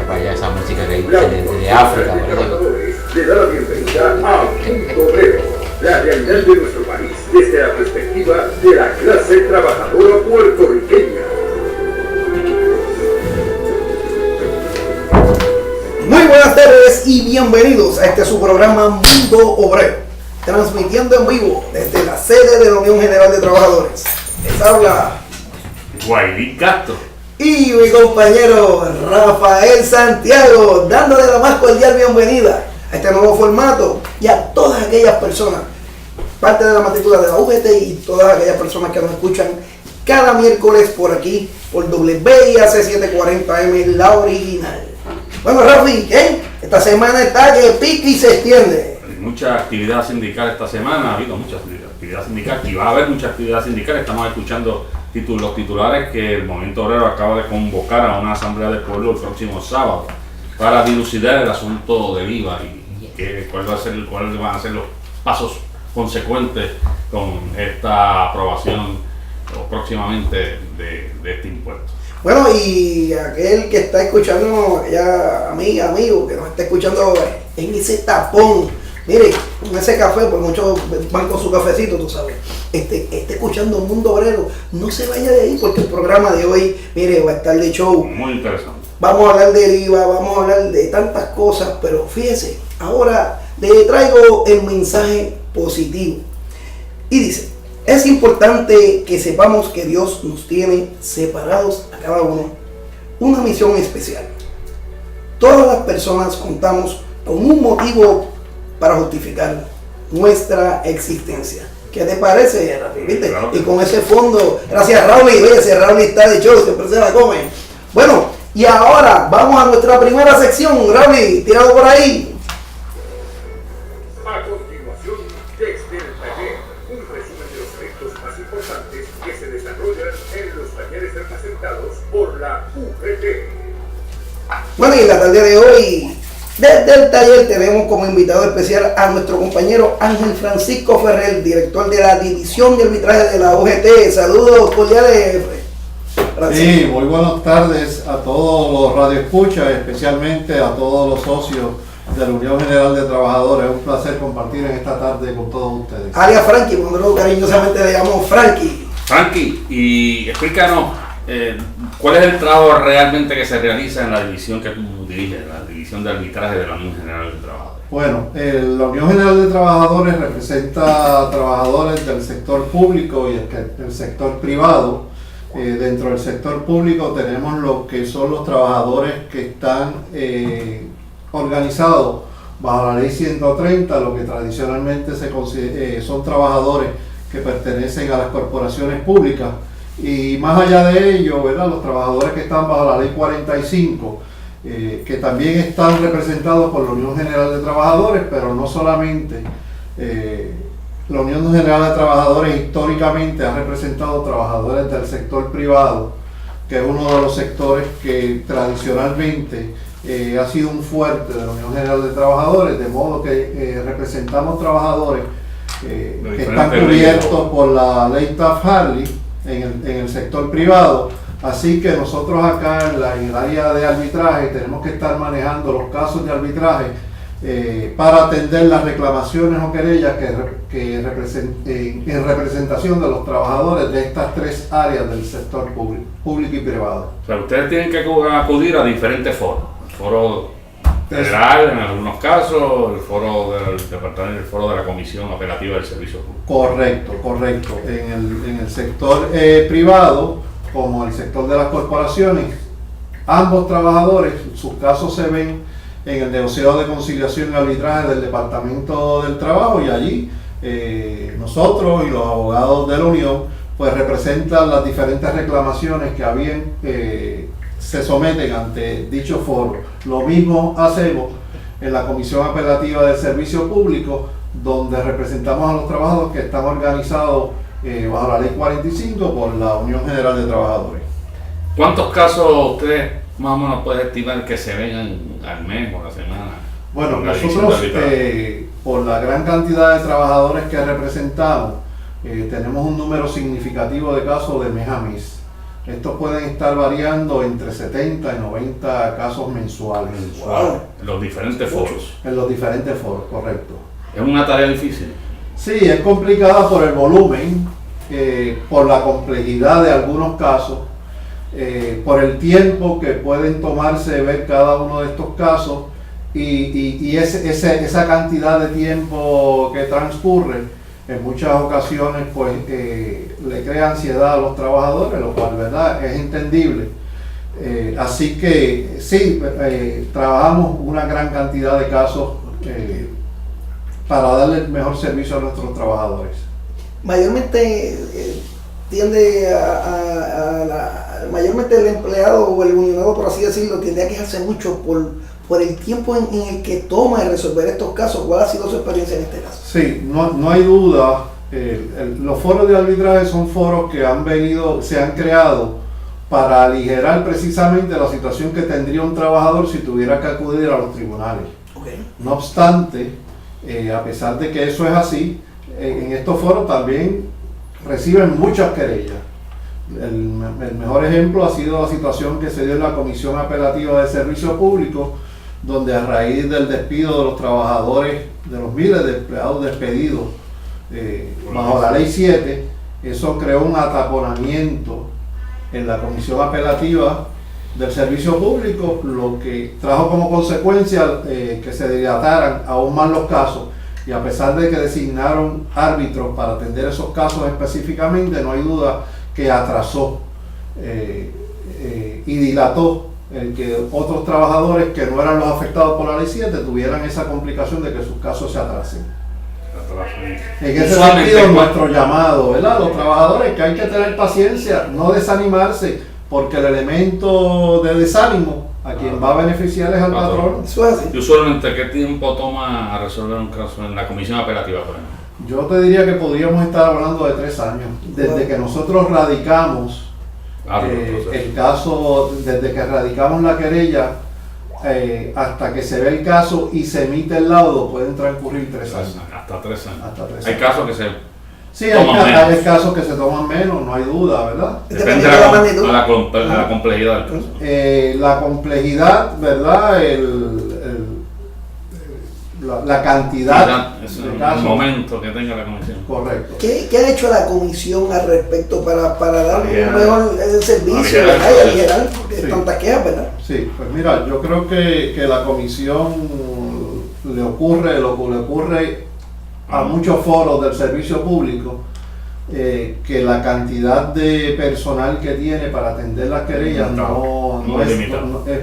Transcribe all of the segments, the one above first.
para allá esa música que hay de África, por ejemplo. Le da la bienvenida a Punto Obrero, la realidad de nuestro país desde la perspectiva de la clase trabajadora puertorriqueña. Muy buenas tardes y bienvenidos a su programa Mundo Obrero, transmitiendo en vivo desde la sede de la Unión General de Trabajadores. Les habla Guaidí Castro y mi compañero Rafael Santiago, dándole la más cordial bienvenida a este nuevo formato y a todas aquellas personas, parte de la matrícula de la UGT y todas aquellas personas que nos escuchan cada miércoles por aquí, por WIAC 740M, la original. Bueno, Rafi, esta semana está que pica y se extiende. Hay mucha actividad sindical esta semana, ha habido mucha actividad sindical y va a haber mucha actividad sindical. Estamos escuchando los titulares que el Movimiento Obrero acaba de convocar a una asamblea del pueblo el próximo sábado para dilucidar el asunto del IVA y cuáles van a ser los pasos consecuentes con esta aprobación próximamente de este impuesto. Bueno, y aquel que está escuchando, ya amiga, amigo, que nos está escuchando en ese tapón, mire, con ese café, pues muchos van con su cafecito, tú sabes, esté escuchando Mundo Obrero, no se vaya de ahí porque el programa de hoy, mire, va a estar de show. Muy interesante. Vamos a hablar del IVA, vamos a hablar de tantas cosas, pero fíjese, ahora le traigo el mensaje positivo. Y dice, es importante que sepamos que Dios nos tiene separados a cada uno una misión especial. Todas las personas contamos con un motivo para justificar nuestra existencia. ¿Qué te parece, Rafi? ¿Viste? Claro. Y con ese fondo, gracias a Raúl, oye, ese Raúl está de show, siempre se la come. Bueno, y ahora vamos a nuestra primera sección, Raúl, tirado por ahí. A continuación, desde el taller, un resumen de los eventos más importantes que se desarrollan en los talleres representados por la UGT. Bueno, y en la tarde de hoy, desde el taller tenemos como invitado especial a nuestro compañero Ángel Francisco Ferrer, director de la División de Arbitraje de la UGT. Saludos cordiales. Sí, muy buenas tardes a todos los radioescuchas, especialmente a todos los socios de la Unión General de Trabajadores. Es un placer compartir en esta tarde con todos ustedes. Alias Frankie, cuando cariñosamente le llamamos Frankie. Frankie, y explícanos cuál es el trabajo realmente que se realiza en la división que tú diriges, la División de Arbitraje de la Unión General de Trabajadores. Bueno, la Unión General de Trabajadores representa a trabajadores del sector público y el sector privado. Dentro del sector público tenemos lo que son los trabajadores que están organizados bajo la ley 130, lo que tradicionalmente son trabajadores que pertenecen a las corporaciones públicas, y más allá de ello, ¿verdad?, los trabajadores que están bajo la ley 45, que también están representados por la Unión General de Trabajadores, pero no solamente. La Unión General de Trabajadores históricamente ha representado trabajadores del sector privado, que es uno de los sectores que tradicionalmente ha sido un fuerte de la Unión General de Trabajadores, de modo que representamos trabajadores que están cubiertos por la ley Taft-Hartley en el sector privado. Así que nosotros acá en el área de arbitraje tenemos que estar manejando los casos de arbitraje para atender las reclamaciones o querellas en representación de los trabajadores de estas tres áreas del sector público y privado. O sea, ustedes tienen que acudir a diferentes foros. El foro federal en algunos casos, el foro del departamento, el foro de la Comisión Operativa del Servicio Público. Correcto. En el sector privado, como el sector de las corporaciones, ambos trabajadores, sus casos se ven en el negociado de conciliación y arbitraje del Departamento del Trabajo, y allí nosotros y los abogados de la Unión pues representan las diferentes reclamaciones que se someten ante dicho foro. Lo mismo hacemos en la Comisión Apelativa del Servicio Público, donde representamos a los trabajadores que están organizados bajo la Ley 45 por la Unión General de Trabajadores. ¿Cuántos casos ustedes más o menos pueden estimar que se vengan al mes o a la semana? Bueno, nosotros por la gran cantidad de trabajadores que representamos, tenemos un número significativo de casos de mes a mes. Estos pueden estar variando entre 70 y 90 casos mensuales Wow. En los diferentes foros. en los diferentes foros, correcto. Es una tarea difícil. Sí, es complicada por el volumen, por la complejidad de algunos casos, por el tiempo que pueden tomarse ver cada uno de estos casos y esa cantidad de tiempo que transcurre en muchas ocasiones pues le crea ansiedad a los trabajadores, lo cual, ¿verdad?, es entendible. Así que sí, trabajamos una gran cantidad de casos para darle el mejor servicio a nuestros trabajadores. Mayormente tiende mayormente el empleado o el unionado, por así decirlo, tiende a quejarse mucho por el tiempo en el que toma de resolver estos casos. ¿Cuál ha sido su experiencia en este caso? Sí, no hay duda. Los foros de arbitraje son foros que se han creado para aligerar precisamente la situación que tendría un trabajador si tuviera que acudir a los tribunales. Okay. No obstante, a pesar de que eso es así, en estos foros también reciben muchas querellas. El mejor ejemplo ha sido la situación que se dio en la Comisión Apelativa de Servicio Público, donde a raíz del despido de los trabajadores, de los miles de empleados despedidos bajo la Ley 7, eso creó un ataponamiento en la Comisión Apelativa del Servicio Público, lo que trajo como consecuencia que se dilataran aún más los casos, y a pesar de que designaron árbitros para atender esos casos específicamente, no hay duda que atrasó y dilató el que otros trabajadores que no eran los afectados por la Ley 7 tuvieran esa complicación de que sus casos se atrasen. En ese sentido, nuestro llamado, ¿verdad?, a los trabajadores, que hay que tener paciencia, no desanimarse, porque el elemento de desánimo a quien va a beneficiar es al patrón. Eso es así. ¿Y usualmente qué tiempo toma a resolver un caso en la comisión apelativa, por ejemplo? Yo te diría que podríamos estar hablando de 3 años. Desde que nosotros radicamos el caso, desde que radicamos la querella hasta que se ve el caso y se emite el laudo, pueden transcurrir 3 años. Hasta 3 años. Hasta 3 Hay años. casos que se Sí, toman hay menos. casos que se toman menos, no hay duda, ¿verdad? Depende de la complejidad del caso. La complejidad, ¿verdad? La cantidad Es de el casos. momento que tenga la comisión. Correcto. ¿Qué ha hecho la comisión al respecto para dar un Aligerar. mejor servicio, Aligerar, ¿verdad? Y sí. aligerar, porque Sí. tantas quejas, ¿verdad? Sí, pues mira, yo creo que la comisión le ocurre lo que le ocurre a muchos foros del servicio público, que la cantidad de personal que tiene para atender las querellas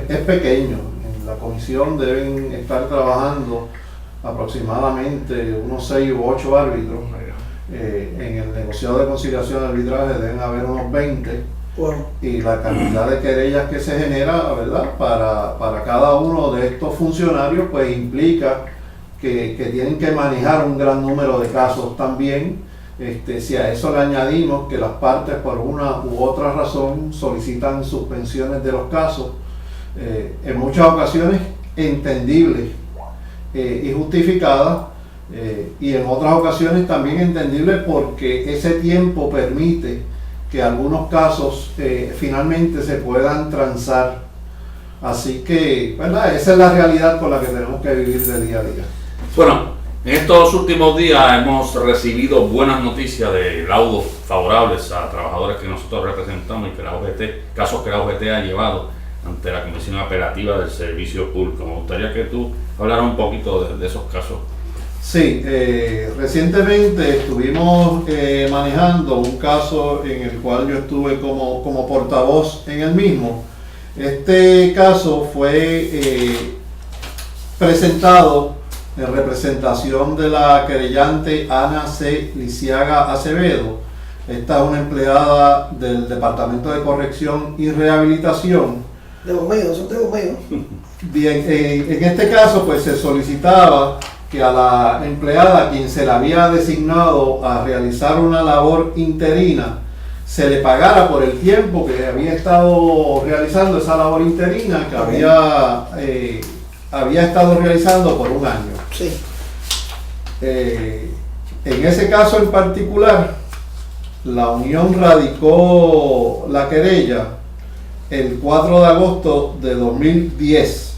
es pequeño. En la comisión deben estar trabajando aproximadamente unos 6 u 8 árbitros. En el negociado de conciliación de arbitraje deben haber unos 20. Bueno, Y la cantidad de querellas que se genera, ¿verdad?, para cada uno de estos funcionarios, pues implica que tienen que manejar un gran número de casos también. Si a eso le añadimos que las partes por una u otra razón solicitan suspensiones de los casos, en muchas ocasiones entendibles y justificadas, y en otras ocasiones también entendibles porque ese tiempo permite que algunos casos finalmente se puedan transar. Así que, ¿verdad?, esa es la realidad con la que tenemos que vivir de día a día. Bueno, en estos últimos días hemos recibido buenas noticias de laudos favorables a trabajadores que nosotros representamos y que la OGT, casos que la OGT ha llevado ante la Comisión Apelativa del Servicio Público. Me gustaría que tú hablaras un poquito de esos casos. Sí, recientemente estuvimos manejando un caso en el cual yo estuve como portavoz en el mismo. Este caso fue presentado en representación de la querellante Ana C. Lisiaga Acevedo. Esta es una empleada del Departamento de Corrección y Rehabilitación. de bomberos, son de bomberos. Bien, en este caso pues se solicitaba que a la empleada, a quien se le había designado a realizar una labor interina, se le pagara por el tiempo que había estado realizando esa labor interina que había estado realizando por un año. Sí. En ese caso en particular, la Unión radicó la querella el 4 de agosto de 2010.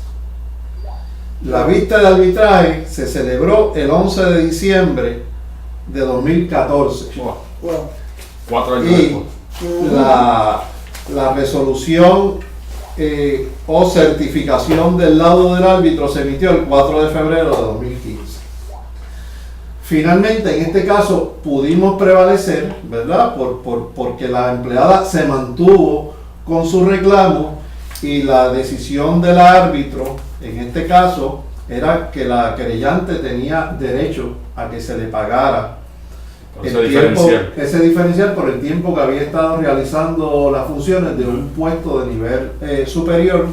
La vista de arbitraje se celebró el 11 de diciembre de 2014. Wow. Wow. 4 años Y después. la resolución o certificación del lado del árbitro se emitió el 4 de febrero de 2015. Finalmente, en este caso, pudimos prevalecer, ¿verdad? Porque la empleada se mantuvo con su reclamo y la decisión del árbitro, en este caso, era que la querellante tenía derecho a que se le pagara ese diferencial por el tiempo que había estado realizando las funciones de un puesto de nivel superior.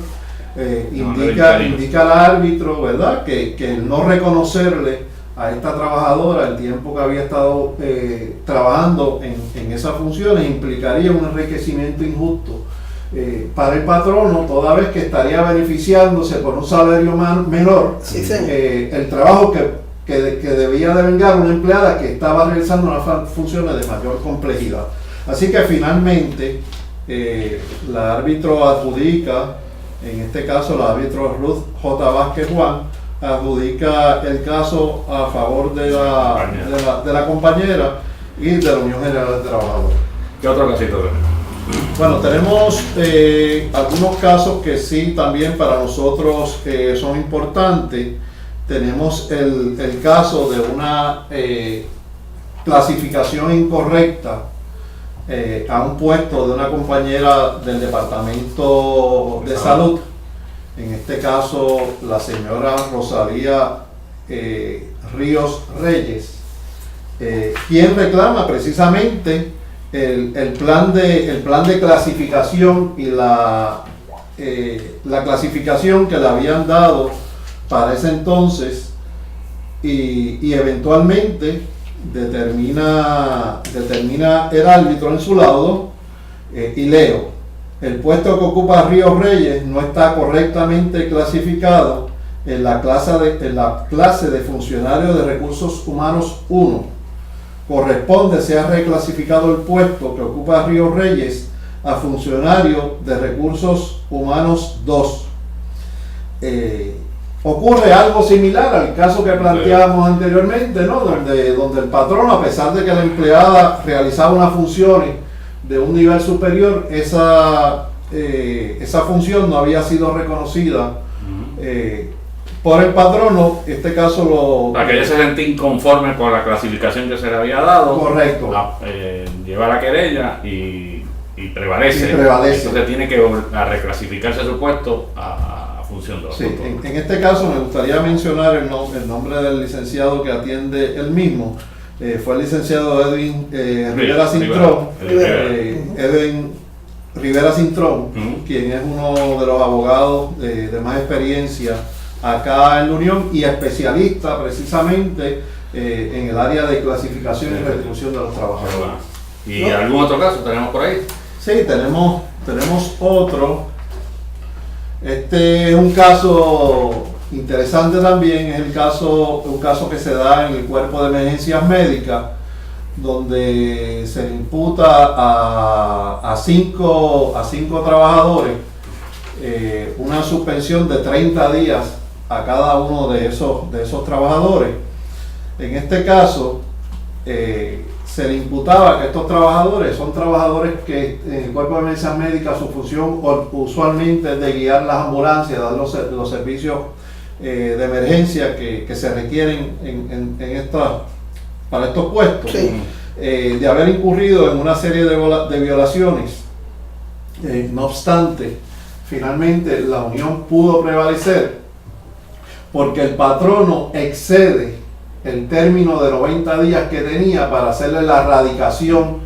Indica al árbitro, ¿verdad?, que el no reconocerle a esta trabajadora el tiempo que había estado trabajando en esas funciones implicaría un enriquecimiento injusto para el patrono, toda vez que estaría beneficiándose por un salario menor. Sí, señor. El trabajo que debía devengar una empleada que estaba realizando unas funciones de mayor complejidad. Así que finalmente la árbitro adjudica, en este caso la árbitro Ruth J. Vázquez Juan, adjudica el caso a favor de la compañera y de la Unión General de Trabajadores. ¿Qué otro casito tenemos? Bueno, tenemos algunos casos que sí también para nosotros son importantes. Tenemos el caso de una clasificación incorrecta a un puesto de una compañera del Departamento de Salud. En este caso, la señora Rosalía Ríos Reyes, quien reclama precisamente el plan de clasificación y la clasificación que le habían dado para ese entonces, y eventualmente determina el árbitro en su laudo, y leo: el puesto que ocupa Ríos Reyes no está correctamente clasificado en la clase de funcionario de recursos humanos 1. Corresponde sea reclasificado el puesto que ocupa Ríos Reyes a funcionario de recursos humanos 2. Ocurre algo similar al caso que planteábamos anteriormente, ¿no? Donde el patrono, a pesar de que la empleada realizaba unas funciones de un nivel superior, esa función no había sido reconocida por el patrono. Este caso para que ella se sentía inconforme con la clasificación que se le había dado. Correcto. Lleva la querella y prevalece. Entonces tiene que reclasificarse su puesto a función 2. Sí, en este caso me gustaría mencionar el nombre del licenciado que atiende el mismo. Fue el licenciado Edwin Rivera Cintrón. Edwin Rivera Cintrón, quien es uno de los abogados de más experiencia acá en la Unión y especialista precisamente en el área de clasificación y retribución de los trabajadores. ¿Y algún otro caso tenemos por ahí? Sí, tenemos otro. Este es un caso interesante también, es un caso que se da en el Cuerpo de Emergencias Médicas, donde se le imputa a cinco trabajadores una suspensión de 30 días a cada uno de esos trabajadores. En este caso, se le imputaba que estos trabajadores son trabajadores que en el Cuerpo de Emergencias Médicas su función usualmente es de guiar las ambulancias, dar los servicios de emergencia que se requieren para estos puestos. Sí. De haber incurrido en una serie de violaciones. No obstante, finalmente la unión pudo prevalecer porque el patrono excede el término de 90 días que tenía para hacerle la erradicación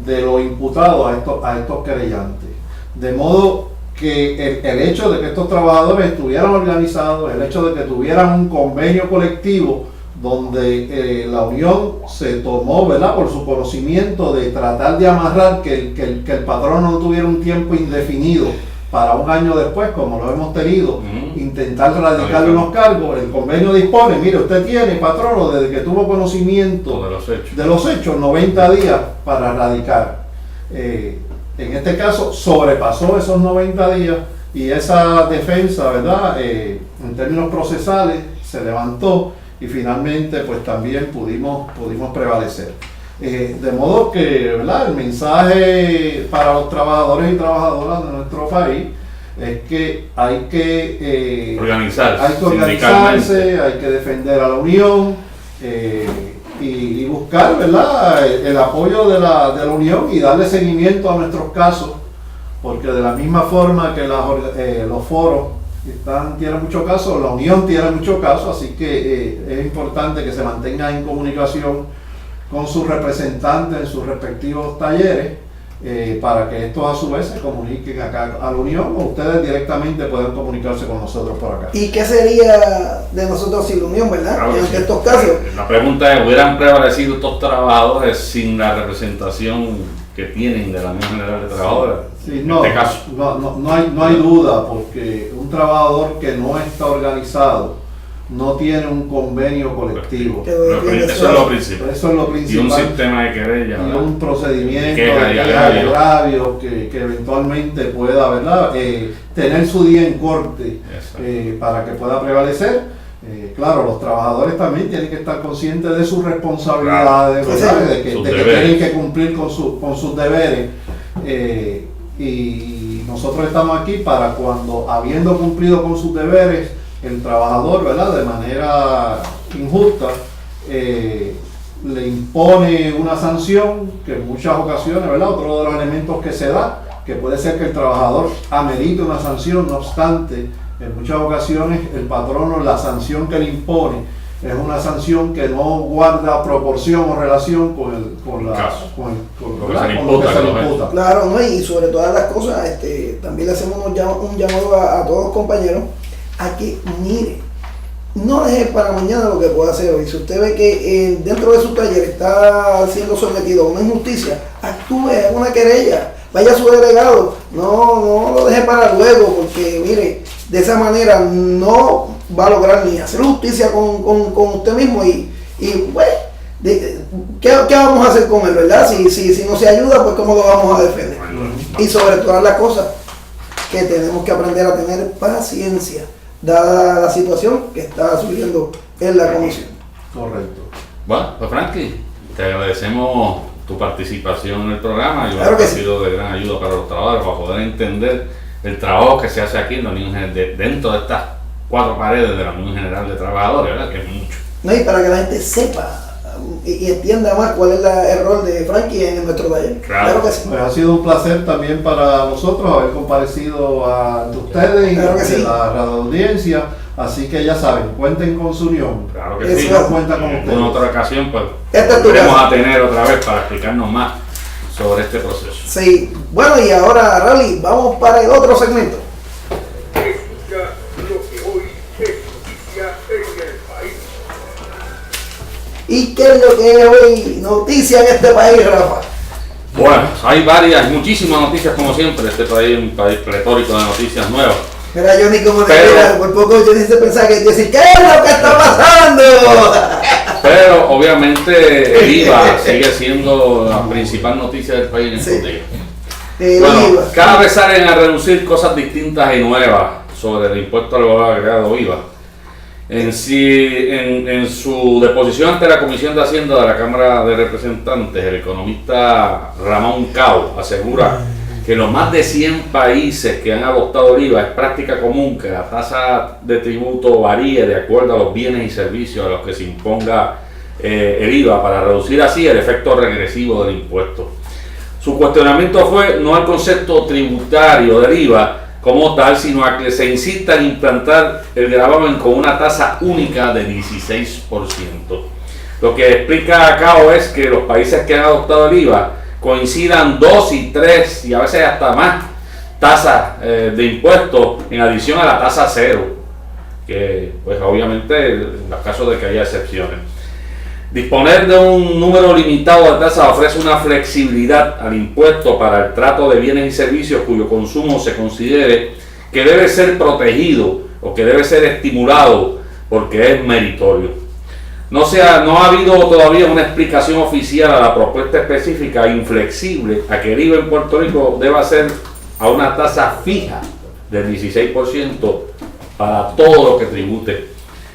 de lo imputado a estos querellantes. De modo que el hecho de que estos trabajadores estuvieran organizados, el hecho de que tuvieran un convenio colectivo donde la unión se tomó, ¿verdad?, por su conocimiento de tratar de amarrar que el patrono no tuviera un tiempo indefinido para un año después, como lo hemos tenido intentar radicarle unos cargos, el convenio dispone, mire, usted tiene, patrono, desde que tuvo conocimiento de los hechos, 90 días para radicar. En este caso sobrepasó esos 90 días y esa defensa, ¿verdad? En términos procesales se levantó y finalmente pues también pudimos prevalecer. De modo que, ¿verdad?, el mensaje para los trabajadores y trabajadoras de nuestro país es que hay que organizarse, hay que defender a la unión y buscar, ¿verdad?, el apoyo de la unión y darle seguimiento a nuestros casos, porque de la misma forma que los foros tienen muchos casos, la unión tiene muchos casos, así que es importante que se mantengan en comunicación con sus representantes en sus respectivos talleres, para que estos a su vez se comuniquen acá a la unión, o ustedes directamente pueden comunicarse con nosotros por acá. ¿Y qué sería de nosotros sin la unión, verdad? Claro, en sí. estos casos. La pregunta es, ¿hubieran prevalecido estos trabajadores sin la representación que tienen de la Unión General de Trabajadores? Sí, en este caso. No hay duda, porque un trabajador que no está organizado no tiene un convenio colectivo. Eso es lo principal. Eso es lo principal. Y un sistema de querella. Y un procedimiento de agravio que eventualmente pueda, ¿verdad?, tener su día en corte, para que pueda prevalecer. Claro, los trabajadores también tienen que estar conscientes de sus responsabilidades, ¿verdad?, de que tienen que cumplir con sus deberes. Y nosotros estamos aquí para cuando, habiendo cumplido con sus deberes, el trabajador, ¿verdad?, de manera injusta, le impone una sanción que en muchas ocasiones, ¿verdad?, otro de los elementos que se da, que puede ser que el trabajador amerite una sanción, no obstante, en muchas ocasiones el patrono, la sanción que le impone es una sanción que no guarda proporción o relación con lo que se le imputa. Claro, ¿no? Y sobre todas las cosas, también le hacemos un llamado a todos los compañeros a que mire, no deje para mañana lo que pueda hacer hoy. Si usted ve que dentro de su taller está siendo sometido a una injusticia, actúe, haga una querella, vaya a su delegado, no lo deje para luego, porque mire, de esa manera no va a lograr ni hacer justicia con usted mismo y pues, ¿qué vamos a hacer con él, verdad? Si no se ayuda, pues ¿cómo lo vamos a defender? Y sobre todas las cosas, que tenemos que aprender a tener paciencia, dada la situación que está surgiendo en la comisión. Correcto. Bueno, pues Franklin, te agradecemos tu participación en el programa. Yo claro creo que sí. ha sido de gran ayuda para los trabajadores, para poder entender el trabajo que se hace aquí en la Unión dentro de estas 4 paredes de la Unión General de Trabajadores, ¿verdad? Que es mucho. No, y para que la gente sepa y entienda más cuál es el rol de Frankie en nuestro taller. Claro Que sí. Pues ha sido un placer también para nosotros haber comparecido ante ustedes y Claro que sí. la radioaudiencia, así que ya saben, cuenten con su unión. Claro que Eso sí. es. No cuenta con En ustedes. alguna otra ocasión, pues Esta es tu volveremos casa. a tener otra vez para explicarnos más sobre este proceso. Sí, bueno, y ahora, Rally, vamos para el otro segmento. Escucha lo que hoy es noticia en el país. ¿Y qué es lo que es hoy noticia en este país, Rafa? Bueno, hay muchísimas noticias como siempre. Este país es un país pletórico de noticias nuevas. Mira, Johnny, como te Pero- mira, por poco Johnny se pensaba que decir, ¿qué es lo que está pasando? Pero obviamente el IVA sigue siendo la principal noticia del país en estos Sí. días. Bueno, IVA. cada vez salen a reducir cosas distintas y nuevas sobre el impuesto al valor agregado IVA. En su deposición ante la Comisión de Hacienda de la Cámara de Representantes, el economista Ramón Cao asegura que en los más de 100 países que han adoptado el IVA es práctica común que la tasa de tributo varíe de acuerdo a los bienes y servicios a los que se imponga el IVA para reducir así el efecto regresivo del impuesto. Su cuestionamiento fue no al concepto tributario del IVA como tal, sino a que se insista en implantar el gravamen con una tasa única de 16%. Lo que explica Cao es que los países que han adoptado el IVA coincidan 2 y 3 y a veces hasta más tasas de impuestos en adición a la tasa cero, que pues obviamente en los casos de que haya excepciones. Disponer de un número limitado de tasas ofrece una flexibilidad al impuesto para el trato de bienes y servicios cuyo consumo se considere que debe ser protegido o que debe ser estimulado porque es meritorio. No ha habido todavía una explicación oficial a la propuesta específica e inflexible a que el IVA en Puerto Rico deba ser a una tasa fija del 16% para todo lo que tribute.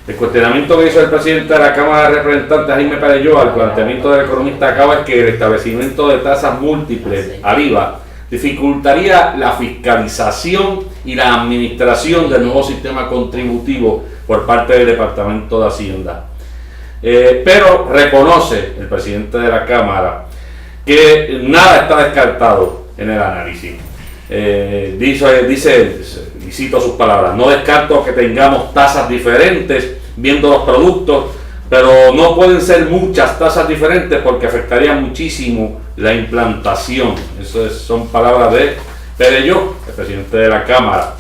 El cuestionamiento que hizo el presidente de la Cámara de Representantes, Jaime Perelló, al planteamiento del economista Cava es que el establecimiento de tasas múltiples al IVA dificultaría la fiscalización y la administración del nuevo sistema contributivo por parte del Departamento de Hacienda. Pero reconoce el presidente de la Cámara que nada está descartado en el análisis. Dice, y cito sus palabras: no descarto que tengamos tasas diferentes viendo los productos, pero no pueden ser muchas tasas diferentes porque afectaría muchísimo la implantación. Esas son palabras de Perelló, el presidente de la Cámara.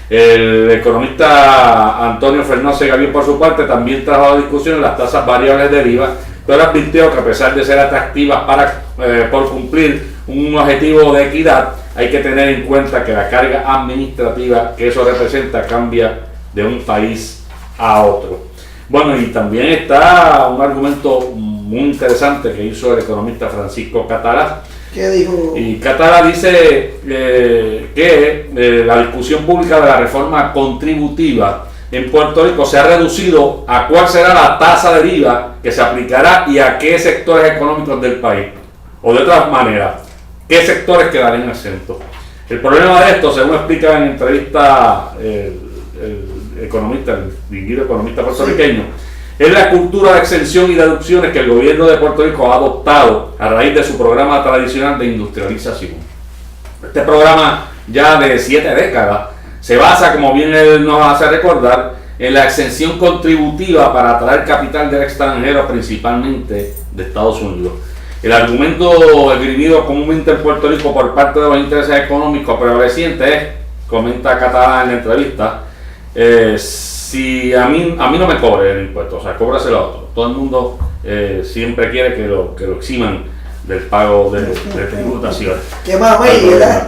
El economista Antonio Fernández Gabriel, por su parte, también trajo a la discusión las tasas variables del IVA, pero advirtió que a pesar de ser atractivas por cumplir un objetivo de equidad, hay que tener en cuenta que la carga administrativa que eso representa cambia de un país a otro. Bueno, y también está un argumento muy interesante que hizo el economista Francisco Catalá. ¿Qué dijo? Y Catalá dice que la discusión pública de la reforma contributiva en Puerto Rico se ha reducido a cuál será la tasa del IVA que se aplicará y a qué sectores económicos del país. O de otra manera, ¿qué sectores quedarían exentos? El problema de esto, según explica en entrevista el distinguido economista puertorriqueño, es la cultura de exención y deducciones que el gobierno de Puerto Rico ha adoptado a raíz de su programa tradicional de industrialización. Este programa, ya de 7 décadas, se basa, como bien él nos hace recordar, en la exención contributiva para atraer capital del extranjero, principalmente de Estados Unidos. El argumento esgrimido comúnmente en Puerto Rico por parte de los intereses económicos prevalecientes es, comenta Catalá en la entrevista, si a mí no me cobre el impuesto, o sea, cóbraselo a otro. Todo el mundo siempre quiere que lo eximan del pago de tributación. ¿Qué más, ¿verdad?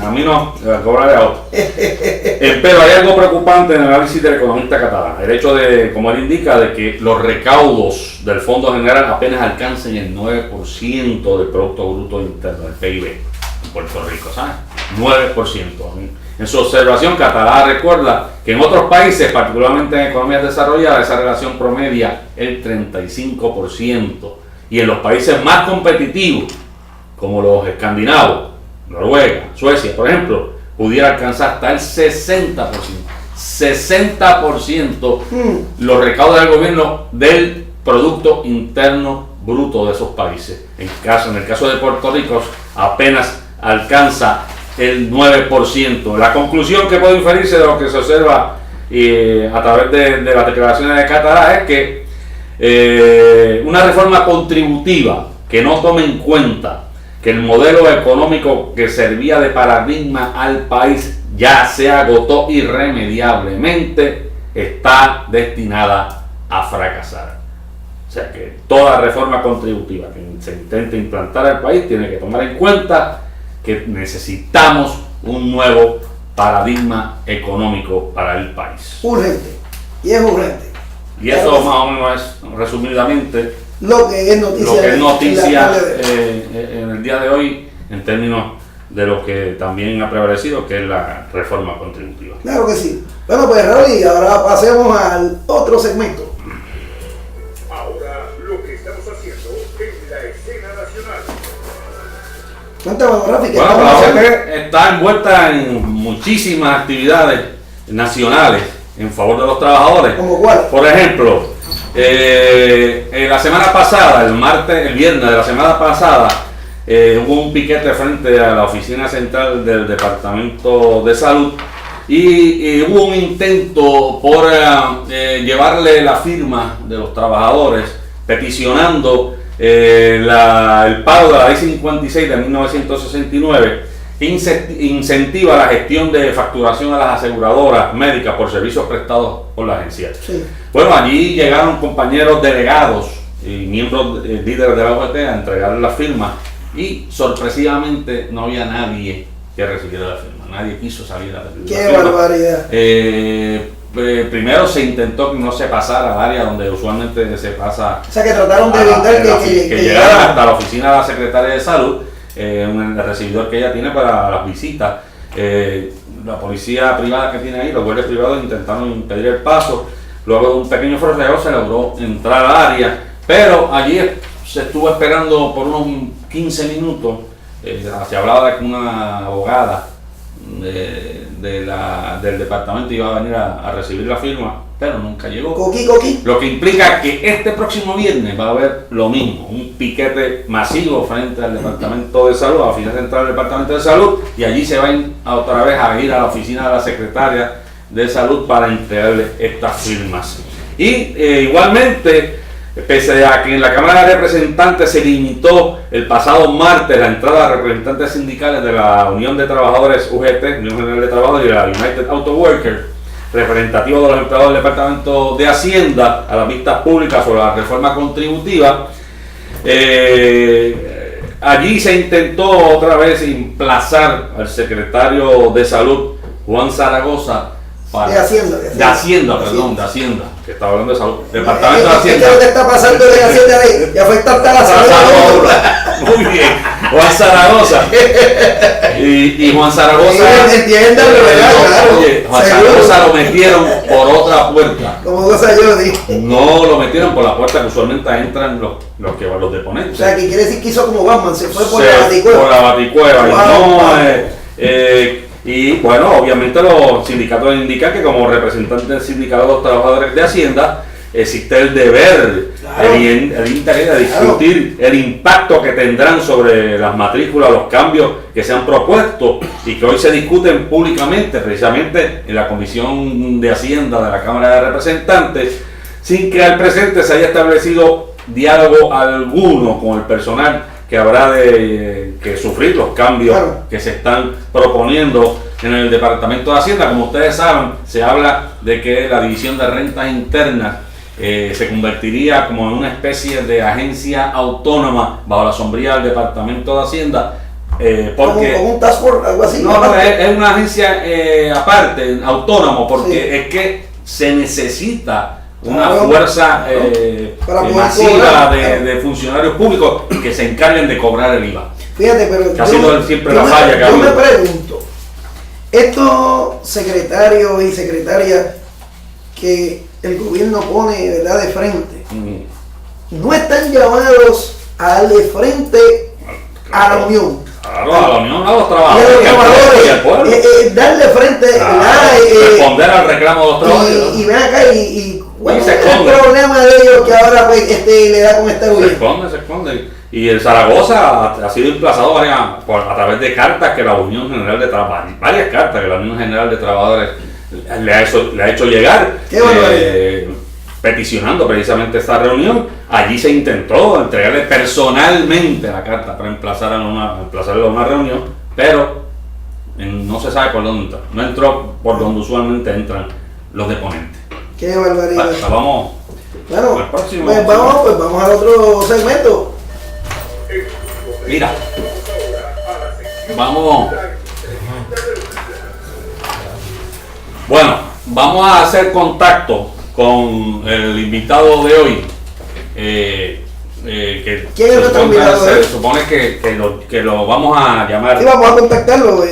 A mí no, cobrarle a otro. Pero hay algo preocupante en el análisis del economista Catalá. El hecho de, como él indica, de que los recaudos del Fondo General apenas alcancen el 9% del Producto Bruto Interno, del PIB en Puerto Rico, ¿sabes? 9%. En su observación, Catalá recuerda que en otros países, particularmente en economías desarrolladas, esa relación promedia el 35%. Y en los países más competitivos, como los escandinavos, Noruega, Suecia, por ejemplo, pudiera alcanzar hasta el 60%. 60% los recaudos del gobierno del Producto Interno Bruto de esos países. En el caso de Puerto Rico, apenas alcanza el 9%. La conclusión que puede inferirse de lo que se observa a través de las declaraciones de Catalá es que una reforma contributiva que no tome en cuenta que el modelo económico que servía de paradigma al país ya se agotó irremediablemente, está destinada a fracasar. O sea que toda reforma contributiva que se intente implantar al país tiene que tomar en cuenta que necesitamos un nuevo paradigma económico para el país. Urgente, y es urgente. Y eso más o menos es, resumidamente, lo que es noticia, en el día de hoy, en términos de lo que también ha prevalecido, que es la reforma contributiva. Claro que sí. Bueno, pues Raúl, ahora pasemos al otro segmento. Ahora lo que estamos haciendo en la escena nacional. Cuéntanos, Rafi, Bueno, la OCP está envuelta en muchísimas actividades nacionales en favor de los trabajadores. ¿Cómo cuál? Por ejemplo, la semana pasada, el viernes de la semana pasada, hubo un piquete frente a la oficina central del Departamento de Salud y hubo un intento por llevarle la firma de los trabajadores peticionando el pago de la Ley 56 de 1969 que incentiva la gestión de facturación a las aseguradoras médicas por servicios prestados por la agencia. Sí. Bueno, allí llegaron compañeros delegados y miembros líderes de la OET a entregar la firma y sorpresivamente no había nadie que recibiera la firma. Nadie quiso salir a recibir la firma. ¡Qué barbaridad! primero se intentó que no se pasara al área donde usualmente se pasa. O sea, que trataron de evitar que llegaran llegara hasta la oficina de la secretaria de salud, el recibidor que ella tiene para las visitas. La policía privada que tiene ahí, los guardias privados intentaron impedir el paso. Luego de un pequeño forcejeo se logró entrar al área, pero allí se estuvo esperando por unos 15 minutos. Se hablaba de que una abogada del departamento iba a venir a recibir la firma, pero nunca llegó. Coqui. Lo que implica que este próximo viernes va a haber lo mismo, un piquete masivo frente al Departamento de Salud, a la oficina central del Departamento de Salud, y allí se van otra vez a ir a la oficina de la Secretaria de Salud para entregarle estas firmas. Y igualmente, pese a que en la Cámara de Representantes se limitó el pasado martes la entrada de representantes sindicales de la Unión de Trabajadores UGT, Unión General de Trabajadores, y la United Auto Workers, representativo de los empleados del Departamento de Hacienda, a las vistas públicas sobre la reforma contributiva, allí se intentó otra vez emplazar al secretario de Salud, Juan Zaragoza, de Hacienda, que estaba hablando de Salud, Departamento de Hacienda. ¿Qué está pasando de Hacienda ahí? Ya afecta hasta la salud. Muy bien, Juan Zaragoza. Y Juan Zaragoza. Entiéndalo, claro. Oye, Juan Zaragoza lo metieron por otra puerta. Como cosa yo dije. No lo metieron por la puerta que usualmente entran los deponentes. O sea, que quiere decir que hizo como Batman, se fue por la baticueva. Por la baticueva. Wow. Y bueno, obviamente los sindicatos indican que como representantes del sindicato de los trabajadores de Hacienda existe el deber, claro, el interés de discutir el impacto que tendrán sobre las matrículas, los cambios que se han propuesto y que hoy se discuten públicamente, precisamente en la Comisión de Hacienda de la Cámara de Representantes, sin que al presente se haya establecido diálogo alguno con el personal que habrá que sufrir los cambios, claro, que se están proponiendo en el Departamento de Hacienda. Como ustedes saben, se habla de que la División de Rentas Internas se convertiría como en una especie de agencia autónoma bajo la sombría del Departamento de Hacienda. Porque como un task force, algo así. No, es una agencia aparte, autónomo, porque sí, es que se necesita una fuerza masiva de funcionarios públicos que se encarguen de cobrar el IVA. Fíjate, pero que ha sido siempre la falla que ha habido. Yo me pregunto, estos secretarios y secretarias que el gobierno pone, ¿verdad?, de frente, no están llamados a darle frente a la Unión. Claro, a la Unión, a los trabajadores y al pueblo. Darle frente, responder al reclamo de los trabajadores. Y ven acá bueno, es el problema de ellos que ahora pues, le da con este gobierno. Se esconde. Y el Zaragoza ha sido emplazado a través de cartas que la Unión General de Trabajadores, varias cartas que la Unión General de Trabajadores le ha hecho llegar, peticionando precisamente esta reunión. Allí se intentó entregarle personalmente la carta para emplazarle a una reunión, pero no se sabe por dónde entró. No entró por donde usualmente entran los deponentes. Qué barbaridad. Vamos. Bueno, al próximo. Pues vamos al otro segmento. Mira. Vamos. Bueno, vamos a hacer contacto con el invitado de hoy. ¿Quién es nuestro invitado? Se supone que lo vamos a llamar. Sí, vamos a contactarlo.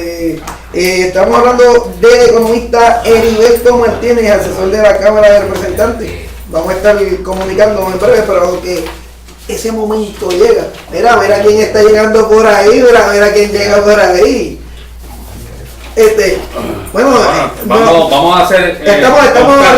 Estamos hablando del economista Heriberto Martínez, asesor de la Cámara de Representantes. Vamos a estar comunicándonos en breve, pero que ese momento llega. Mira quién está llegando por ahí, mira quién llega por ahí. Vamos a hacer. Estamos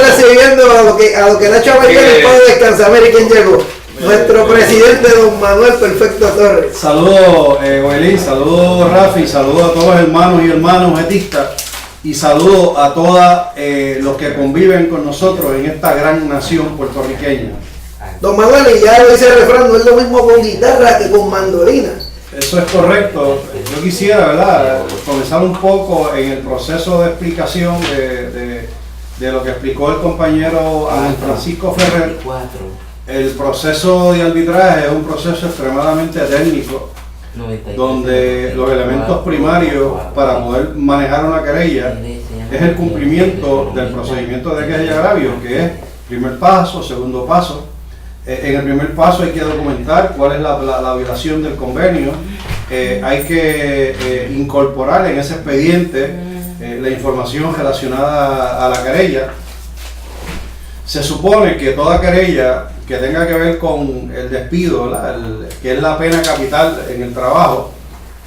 recibiendo a lo que Nacho Martínez puede descansar. Mire quién llegó. Nuestro presidente, don Manuel Perfecto Torres. Saludos, Welín, saludos, Rafi, saludos a todos los hermanos y hermanas etistas y saludos a todos los que conviven con nosotros en esta gran nación puertorriqueña. Don Manuel, y ya lo dice el refrán, no es lo mismo con guitarra que con mandolina. Eso es correcto. Yo quisiera, ¿verdad?, comenzar un poco en el proceso de explicación de lo que explicó el compañero Francisco Ferrer. El proceso de arbitraje es un proceso extremadamente técnico, donde los elementos primarios para poder manejar una querella es el cumplimiento del procedimiento de queja y agravio, que es primer paso, segundo paso. En el primer paso hay que documentar cuál es la violación del convenio, hay que incorporar en ese expediente la información relacionada a la querella. Se supone que toda querella que tenga que ver con el despido, que es la pena capital en el trabajo,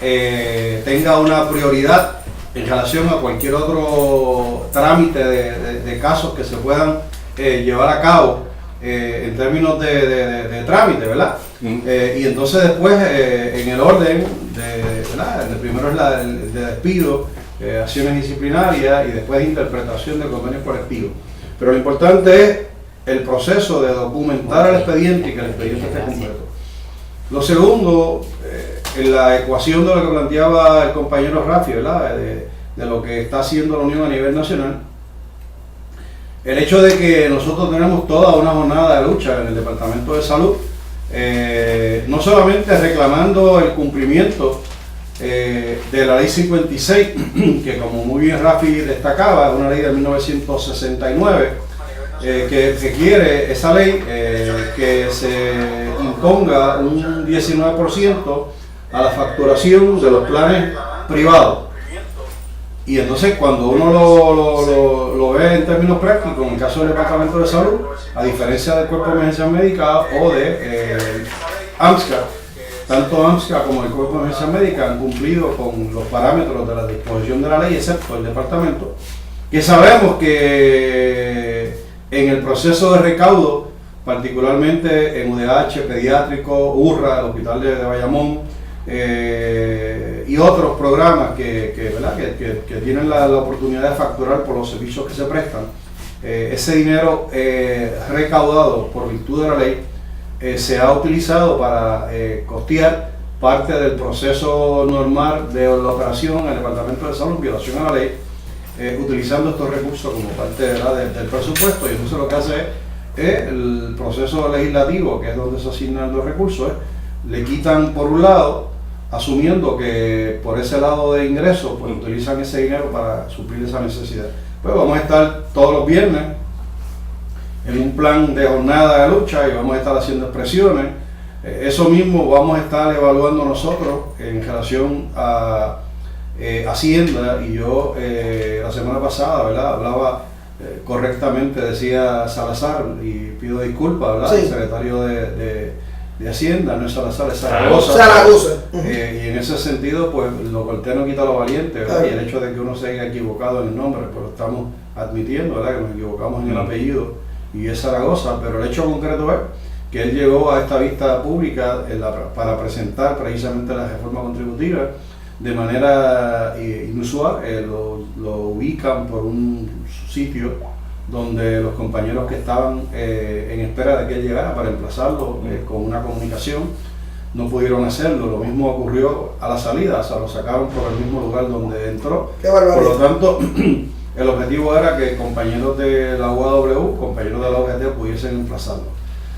tenga una prioridad en relación a cualquier otro trámite de casos que se puedan llevar a cabo en términos de trámite, ¿verdad? Y entonces después en el orden, el primero es el de despido, acciones disciplinarias y después interpretación de convenios colectivos. Pero lo importante es el proceso de documentar el expediente y que el expediente esté completo. Lo segundo, en la ecuación de lo que planteaba el compañero Rafi, ¿verdad? De lo que está haciendo la Unión a nivel nacional, el hecho de que nosotros tenemos toda una jornada de lucha en el Departamento de Salud, no solamente reclamando el cumplimiento de la ley 56, que como muy bien Rafi destacaba, es una ley de 1969, que requiere esa ley que se imponga un 19% a la facturación de los planes privados. Y entonces cuando uno lo ve en términos prácticos, en el caso del Departamento de Salud, a diferencia del Cuerpo de Emergencia Médica o de AMSCA, tanto AMSCA como el Cuerpo de Emergencia Médica han cumplido con los parámetros de la disposición de la ley, excepto el Departamento, que sabemos que en el proceso de recaudo, particularmente en UDH, Pediátrico, URRA, el Hospital de Bayamón, y otros programas que tienen la oportunidad de facturar por los servicios que se prestan, ese dinero recaudado por virtud de la ley se ha utilizado para costear parte del proceso normal de la operación en el Departamento de Salud en violación a la ley, utilizando estos recursos como parte del presupuesto. Y entonces lo que hace es el proceso legislativo, que es donde se asignan los recursos, le quitan por un lado, asumiendo que por ese lado de ingresos pues utilizan ese dinero para suplir esa necesidad. Pues vamos a estar todos los viernes en un plan de jornada de lucha y vamos a estar haciendo expresiones. Eso mismo vamos a estar evaluando nosotros en relación a Hacienda, y yo la semana pasada, ¿verdad?, hablaba correctamente, decía Salazar, y pido disculpas, ¿verdad?, el secretario de Hacienda, no es Salazar, es Zaragoza. Y en ese sentido, pues lo cortés no quita lo valiente, ¿verdad? Y el hecho de que uno se haya equivocado en el nombre, pues lo estamos admitiendo, ¿verdad?, que nos equivocamos en el apellido y es Zaragoza, pero el hecho concreto es que él llegó a esta vista pública para presentar precisamente la reforma contributiva de manera inusual. Lo ubican por un sitio donde los compañeros que estaban en espera de que él llegara para emplazarlo con una comunicación no pudieron hacerlo. Lo mismo ocurrió a la salida, o sea, lo sacaron por el mismo lugar donde entró. Por lo tanto, el objetivo era que compañeros de la UAW, compañeros de la OGT pudiesen emplazarlo.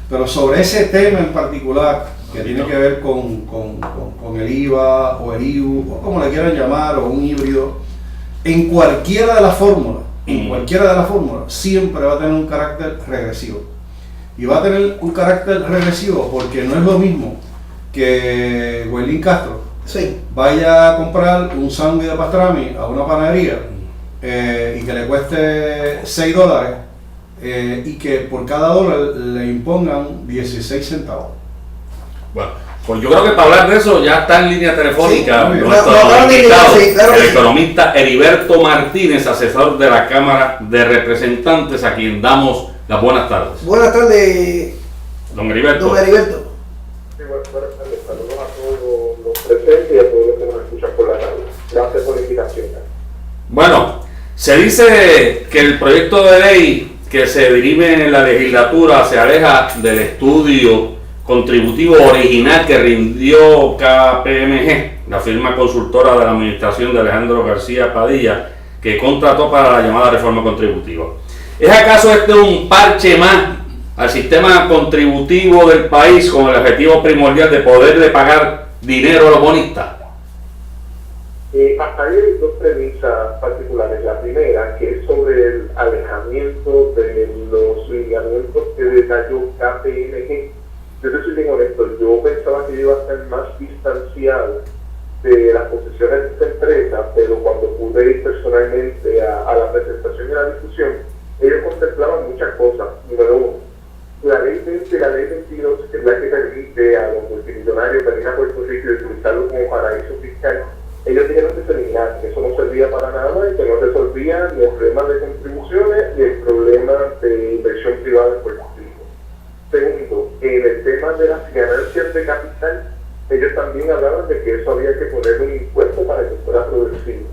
Pero sobre ese tema en particular, que tiene que ver con el IVA o el IU, o como le quieran llamar, o un híbrido, en cualquiera de las fórmulas, siempre va a tener un carácter regresivo. Y va a tener un carácter regresivo porque no es lo mismo que Huelín Castro vaya a comprar un sándwich de pastrami a una panadería y que le cueste $6 y que por cada dólar le impongan 16 centavos. Bueno, pues yo creo que para hablar de eso ya está en línea telefónica el economista Heriberto Martínez, asesor de la Cámara de Representantes, a quien damos las buenas tardes. Buenas tardes, don Heriberto. Don Heriberto. Sí, buenas tardes. Saludos a todos los presentes y a todos los que nos escuchan por la radio. Gracias por la invitación. Bueno, se dice que el proyecto de ley que se dirime en la legislatura se aleja del estudio contributivo original que rindió KPMG, la firma consultora de la administración de Alejandro García Padilla, que contrató para la llamada reforma contributiva. ¿Es acaso este un parche más al sistema contributivo del país con el objetivo primordial de poderle pagar dinero a los bonistas? Hasta ahí hay dos premisas particulares. La primera, que es sobre el alejamiento de los lineamientos que detalló KPMG. Yo te soy bien honesto, yo pensaba que iba a estar más distanciado de las posiciones de esta empresa, pero cuando pude ir personalmente a la presentación y a la discusión, ellos contemplaban muchas cosas. Número uno, la ley 20, la ley 22, que es la que permite a los multimillonarios venir a Puerto Rico y utilizarlo como paraíso fiscal, ellos dijeron que se eliminaran, que eso no servía para nada y que no resolvía ni el problema de contribuciones ni el problema de inversión privada en Puerto Rico. Segundo, en el tema de las ganancias de capital, ellos también hablaban de que eso había que poner un impuesto para que fuera progresivo.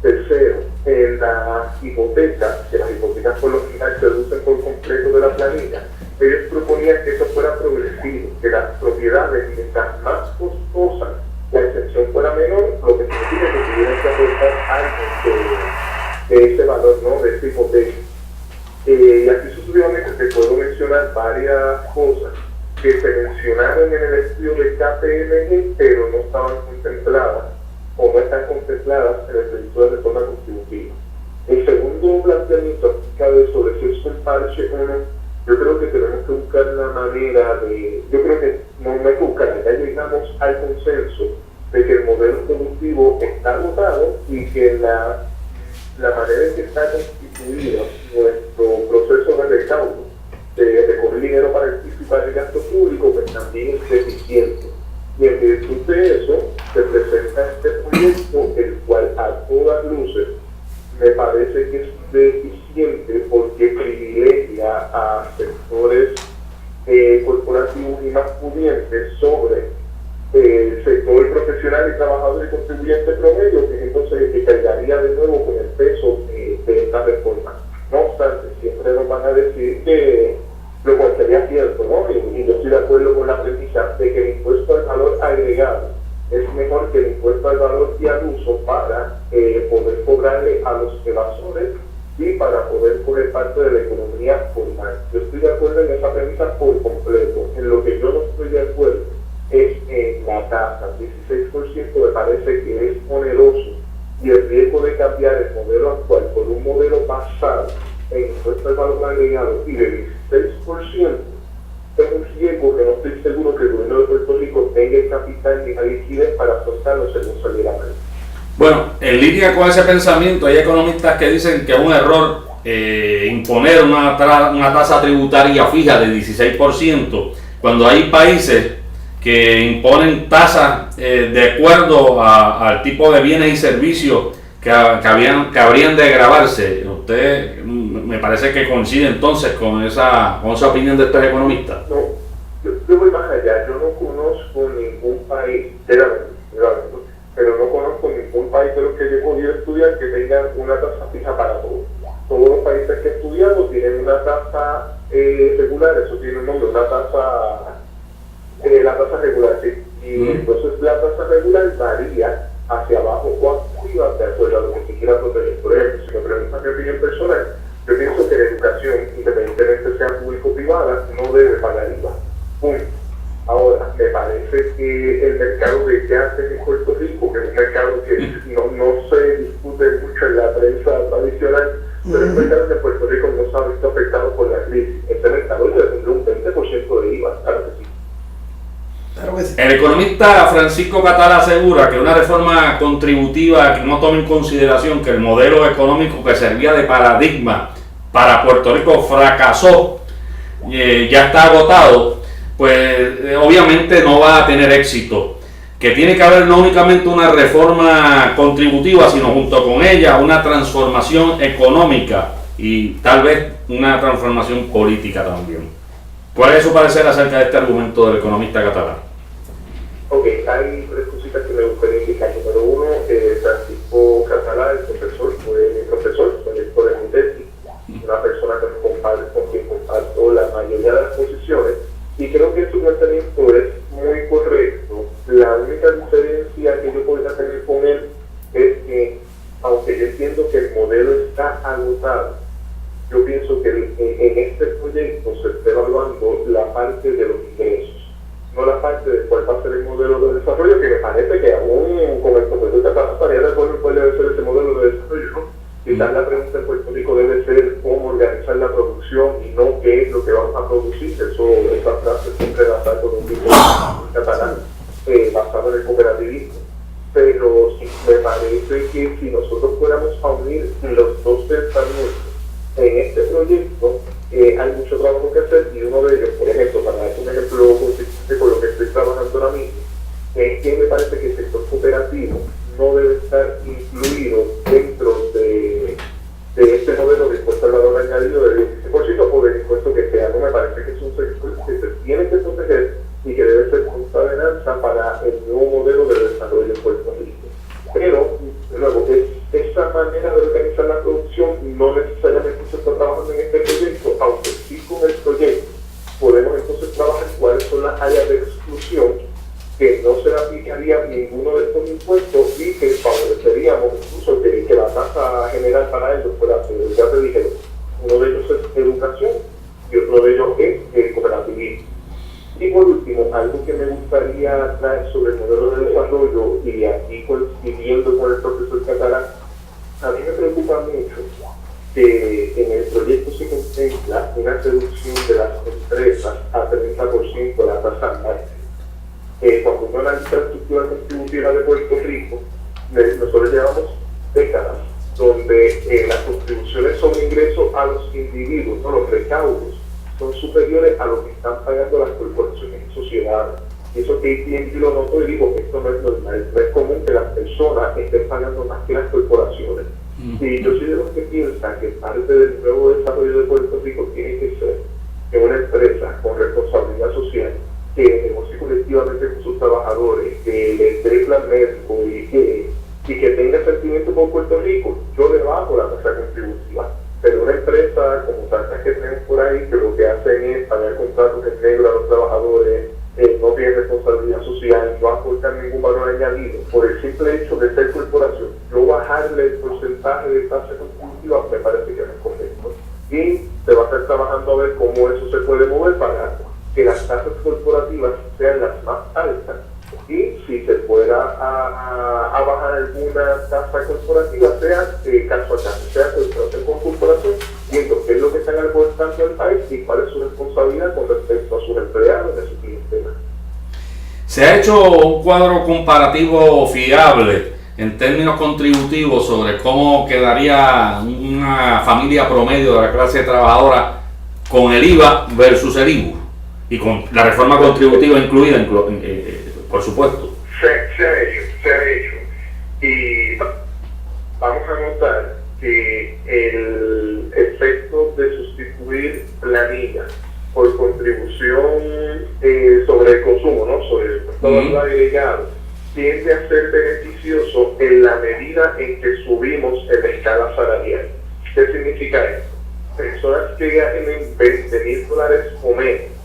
Tercero, en las hipotecas, que las hipotecas por lo general se reducen por completo de la planilla, ellos proponían que eso fuera progresivo, que las propiedades, mientras más costosas la excepción fuera menor, lo que significa que tuvieran que aportar algo de ese valor, ¿no?, de esa hipoteca. Y aquí sucesivamente te puedo mencionar varias cosas que se mencionaron en el estudio de KPMG, pero no estaban contempladas o no están contempladas en el proyecto de reforma contributiva. El segundo planteamiento acerca sobre si es un parche o no, yo creo que tenemos que buscar la manera de, yo creo que no hay que buscar, ya llegamos al consenso de que el modelo productivo está agotado y que la manera en que está constituido nuestro proceso de recaudo, de recoger dinero para el gasto público, pues también es deficiente. Y en virtud de eso, se presenta este proyecto, el cual a todas luces me parece que es deficiente porque privilegia a sectores corporativos y más pudientes sobre el sector profesional y trabajador y contribuyente promedio, que entonces el que cargaría de nuevo con el peso de esta reforma. No obstante, siempre nos van a decir que lo cual sería cierto, ¿no? Y yo estoy de acuerdo con la premisa de que el impuesto al valor agregado es mejor que el impuesto al valor y al uso para poder cobrarle a los evasores y para poder coger parte de la economía formal. Yo estoy de acuerdo en esa premisa por completo. En lo que yo no estoy de acuerdo es en la tasa. 16% me parece que es oneroso y el riesgo de cambiar el modelo actual por un modelo basado en impuesto al valor agregado y de 16% es un riesgo que no estoy seguro que el gobierno de Puerto Rico tenga el capital ni la liquidez para afrontarlo según saliera mal. Bueno, en línea con ese pensamiento, hay economistas que dicen que es un error imponer una tasa tributaria fija de 16%, cuando hay países que imponen tasas de acuerdo al tipo de bienes y servicios que habrían de gravarse. Usted me parece que coincide entonces con esa opinión de estos economistas. No, yo voy más allá. Yo no conozco ningún país, pero no conozco ningún país de los que yo he podido estudiar que tengan una tasa fija para todos. Todos los países que he estudiado tienen una tasa regular, eso tiene un nombre, una tasa, la tasa regular, sí. Y entonces la tasa regular varía hacia abajo o hacia arriba de acuerdo a lo que se quiera proteger. Por ejemplo, si me preguntan mi opinión personal, yo pienso que la educación, independientemente sea público o privada, no debe pagar IVA. Punto. Ahora, me parece que el mercado de gases en Puerto Rico, que es un mercado que no se discute mucho en la prensa tradicional, pero el mercado de Puerto Rico no se ha visto afectado por la crisis. Este mercado debe tener un 20% de IVA, claro que sí. Claro que sí. El economista Francisco Catala asegura que una reforma contributiva que no tome en consideración que el modelo económico que servía de paradigma para Puerto Rico fracasó, ya está agotado, pues obviamente no va a tener éxito. Que tiene que haber no únicamente una reforma contributiva, sino junto con ella una transformación económica y tal vez una transformación política también. ¿Cuál es su parecer acerca de este argumento del economista catalán? Ok, hay tres cositas que me gustaría indicar. Número uno, Francisco Catalá, el profesor, fue mi profesor, fue director de mi tesis, una persona con quien comparto la mayoría de las posiciones, y creo que su planteamiento es muy correcto. La única diferencia que yo podría tener con él es que, aunque yo entiendo que el modelo está agotado, yo pienso que en este proyecto se está evaluando la parte de los ingresos, no la parte de cuál va a ser el modelo de desarrollo, que me y no qué es lo que vamos a producir. Esa frase siempre la saco de un libro catalán basado en el cooperativismo. Pero sí, me parece que si nosotros fuéramos a unir los dos pensamientos en este proyecto, hay mucho trabajo que hacer, y uno de ellos, por ejemplo, para dar un ejemplo consistente con lo que estoy trabajando ahora mismo, es que me parece que el sector cooperativo no debe estar incluido dentro de este modelo de impuesto al valor añadido del 25% o del impuesto que sea. No me parece que es un sector que se tiene que proteger y que debe ser punta de lanza para el nuevo modelo de desarrollo en Puerto Rico. Pero, de nuevo, esa manera de organizar la producción no necesariamente se está trabajando en este proyecto, aunque sí con el proyecto podemos entonces trabajar cuáles son las áreas de exclusión que no se le aplicaría ninguno de estos impuestos y que favoreceríamos incluso que la tasa general para ellos fuera, ya te dije, uno de ellos es educación y otro de ellos es cooperativismo. Y por último, algo que me gustaría traer sobre el modelo de desarrollo, y aquí coincidiendo con el profesor Catalán, a mí me preocupa mucho que en el proyecto se contempla una reducción de las empresas a 30% de la tasa anual. Cuando uno analiza la estructura contributiva de Puerto Rico, nosotros llevamos décadas donde las contribuciones sobre ingresos a los individuos, no los recaudos, son superiores a lo que están pagando las corporaciones y sociedades. Y eso que AT&T lo notó y dijo que esto no es normal, no es común que las personas estén pagando más que las corporaciones. Y yo soy de los que piensan que parte del nuevo desarrollo de Puerto Rico tiene que ser que una empresa con responsabilidad social, que negocie colectivamente con sus trabajadores, que les dé plan médico y que tenga sentimiento por Puerto Rico, yo le bajo la tasa contributiva. Pero una empresa como tantas que tenemos por ahí, que lo que hacen es pagar contratos en negro a los trabajadores, no tienen responsabilidad social, no aportan ningún valor añadido, por el simple hecho de ser corporación, yo bajarle el porcentaje de tasa contributiva me parece que no es correcto. Y se va a estar trabajando a ver cómo eso se puede mover para que las tasas corporativas sean las más altas. Y si se fuera a bajar alguna tasa corporativa, sea caso a caso, sea con corporación, viendo qué es lo que están aportando al país y cuál es su responsabilidad con respecto a sus empleados y a su clientela. ¿Se ha hecho un cuadro comparativo fiable en términos contributivos sobre cómo quedaría una familia promedio de la clase trabajadora con el IVA versus el IBU? Y con la reforma contributiva incluida, por supuesto. Se ha hecho. Y vamos a notar que el efecto de sustituir planillas por contribución sobre el consumo, ¿no? Sobre el valor agregado, tiende a ser beneficioso en la medida en que subimos en la escala salarial. ¿Qué significa esto? Personas que ganen $20,000 o menos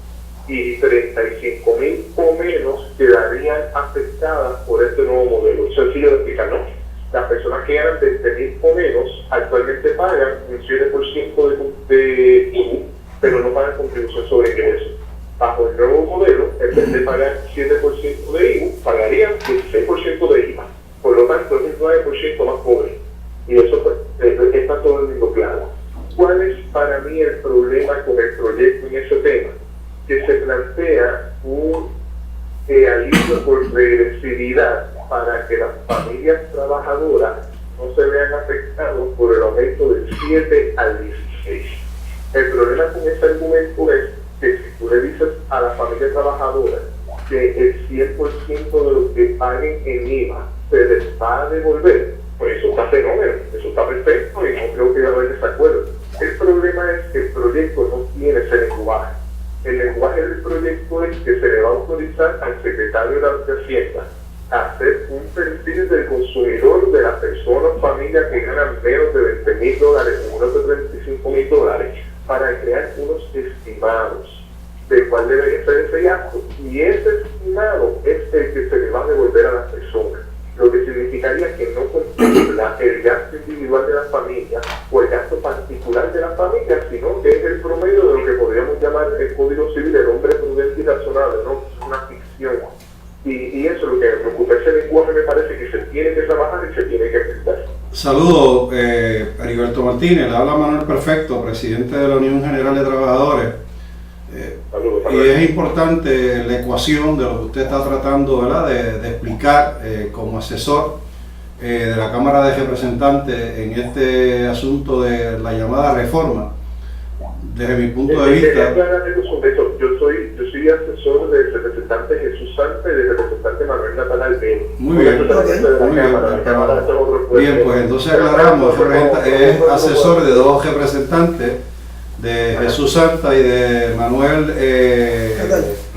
y 35,000 o menos quedarían afectadas por este nuevo modelo. Sencillo de explicar, ¿no? Las personas que ganan 20,000 o menos actualmente pagan un 7% de IVU, pero no pagan contribución sobre ingresos. Bajo el nuevo modelo, en vez de pagar 7% de IVU, pagarían 16% de IVA. Por lo tanto, es un 9% más pobre. Y eso pues, está todo el mundo claro. ¿Cuál es para mí el problema con el proyecto en ese tema? Que se plantea un alivio por regresividad para que las familias trabajadoras no se vean afectadas por el aumento del 7 al 16. El problema con ese argumento es que si tú le dices a la familia trabajadora que el 100% de lo que paguen en IVA se les va a devolver, pues eso está fenómeno, eso está perfecto y no creo que haya desacuerdo. El problema es que el proyecto no tiene ese lenguaje. El lenguaje del proyecto es que se le va a autorizar al secretario de Hacienda a hacer un perfil del consumidor de las personas, familias que ganan menos de $20,000 o menos de $35,000 para crear unos estimados de cuál debería ser ese gasto. Y ese estimado es el que se le va a devolver a las personas. Lo que significaría que no contempla el gasto individual de la familia o el gasto particular de la familia, sino que es el promedio de lo que podríamos llamar el Código Civil, el hombre prudente y razonable, ¿no? Es una ficción. Y eso es lo que me preocupa. Ese lenguaje me parece que se tiene que trabajar y se tiene que pensar. Saludos, Heriberto Martínez, le habla Manuel Perfecto, presidente de la Unión General de Trabajadores. Y es importante la ecuación de lo que usted está tratando, ¿verdad?, de explicar como asesor de la Cámara de Representantes en este asunto de la llamada reforma. Desde mi punto de vista... Yo soy asesor del representante Jesús Santa y del representante Manuel Natal Albero. Muy bien, bien, pues entonces aclaramos, es asesor de dos representantes, de Jesús Santa y de Manuel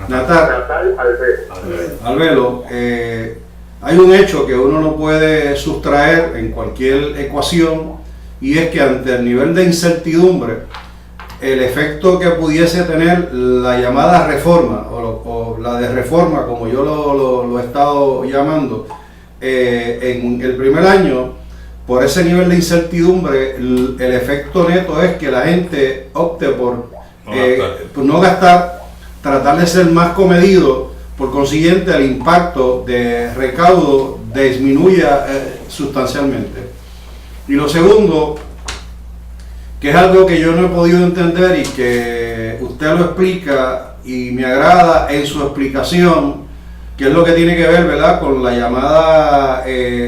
Natal Albero. Hay un hecho que uno no puede sustraer en cualquier ecuación, y es que ante el nivel de incertidumbre, el efecto que pudiese tener la llamada reforma o la de reforma, como yo lo he estado llamando, en el primer año, por ese nivel de incertidumbre, el efecto neto es que la gente opte por no gastar, tratar de ser más comedido. Por consiguiente, el impacto de recaudo disminuya sustancialmente. Y lo segundo, que es algo que yo no he podido entender y que usted lo explica y me agrada en su explicación, que es lo que tiene que ver, ¿verdad?, con la llamada,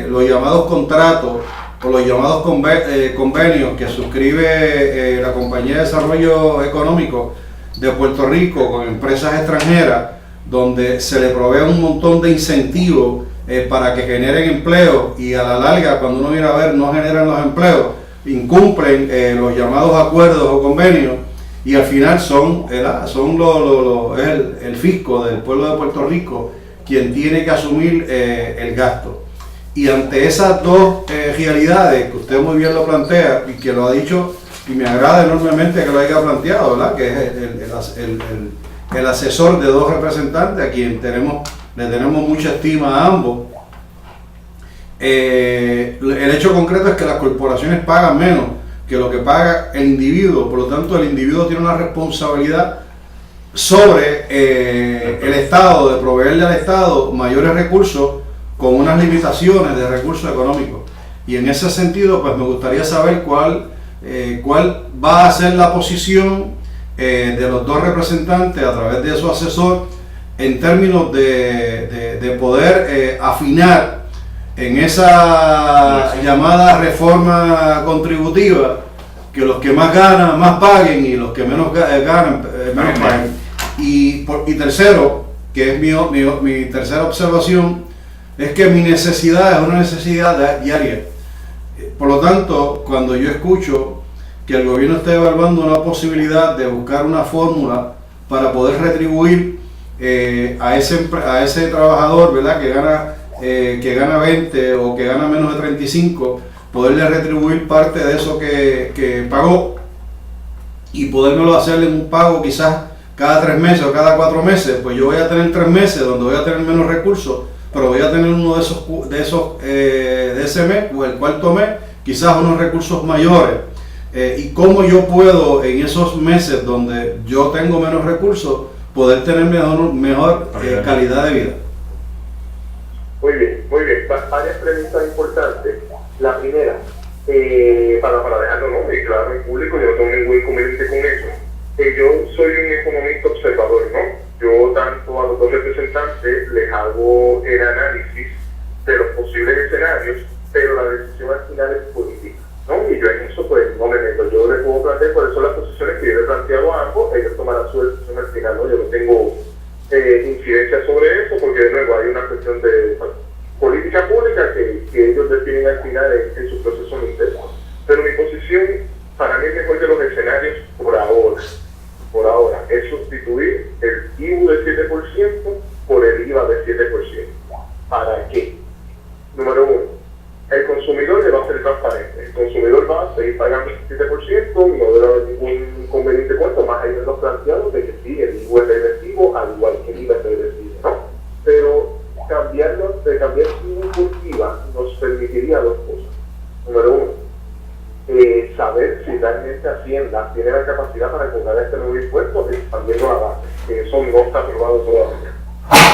los llamados contratos o los llamados convenios que suscribe la Compañía de Desarrollo Económico de Puerto Rico con empresas extranjeras, donde se le provee un montón de incentivos para que generen empleo, y a la larga, cuando uno viene a ver, no generan los empleos, incumplen los llamados acuerdos o convenios, y al final son el fisco del pueblo de Puerto Rico quien tiene que asumir el gasto. Y ante esas dos realidades que usted muy bien lo plantea y que lo ha dicho, y me agrada enormemente que lo haya planteado, ¿verdad?, que es el asesor de dos representantes a quien le tenemos mucha estima a ambos. El hecho concreto es que las corporaciones pagan menos que lo que paga el individuo, por lo tanto el individuo tiene una responsabilidad sobre el Estado, de proveerle al Estado mayores recursos con unas limitaciones de recursos económicos. Y en ese sentido, pues me gustaría saber cuál va a ser la posición de los dos representantes a través de su asesor en términos de poder afinar en esa llamada reforma contributiva, que los que más ganan más paguen y los que menos ganan menos paguen. Y tercero, que es mi tercera observación, es que mi necesidad es una necesidad diaria. Por lo tanto, cuando yo escucho que el gobierno está evaluando una posibilidad de buscar una fórmula para poder retribuir a ese trabajador, ¿verdad?, que gana 20 o que gana menos de 35, poderle retribuir parte de eso que pagó y podérmelo hacer en un pago quizás cada 3 meses o cada 4 meses, pues yo voy a tener 3 meses donde voy a tener menos recursos, pero voy a tener uno de ese mes o el cuarto mes quizás unos recursos mayores. Y cómo yo puedo en esos meses donde yo tengo menos recursos poder tener mejor calidad de vida. Muy bien. Varias preguntas importantes. La primera, para dejarlo, ¿no?, claro en público, yo no tengo ningún inconveniente con eso. Yo soy un economista observador, ¿no? Yo tanto a los dos representantes les hago el análisis de los posibles escenarios, pero la decisión al final es política, ¿no? Y yo en eso pues no me meto. Yo les puedo plantear cuáles son las posiciones que yo he planteado a ambos, ellos tomarán su decisión al final, ¿no? Yo no tengo incidencia sobre eso, porque de nuevo hay una cuestión de política pública que ellos definen al final en su proceso interno. Pero mi posición, para mí, el mejor de los escenarios por ahora, es sustituir el IVU del 7% por el IVA del 7%. ¿Para qué? Número uno, el consumidor le va a ser transparente. El consumidor va a seguir pagando el 7%, no debe haber ningún inconveniente cuanto más allá de los planteados de que sí, el IVU es regresivo, al igual que el IVA es regresivo, ¿no? Pero cambiar IVU por IVA nos permitiría dos cosas. Número uno, saber si realmente Hacienda tiene la capacidad para cobrar este nuevo impuesto expandiendo la base, que eso no está aprobado todavía.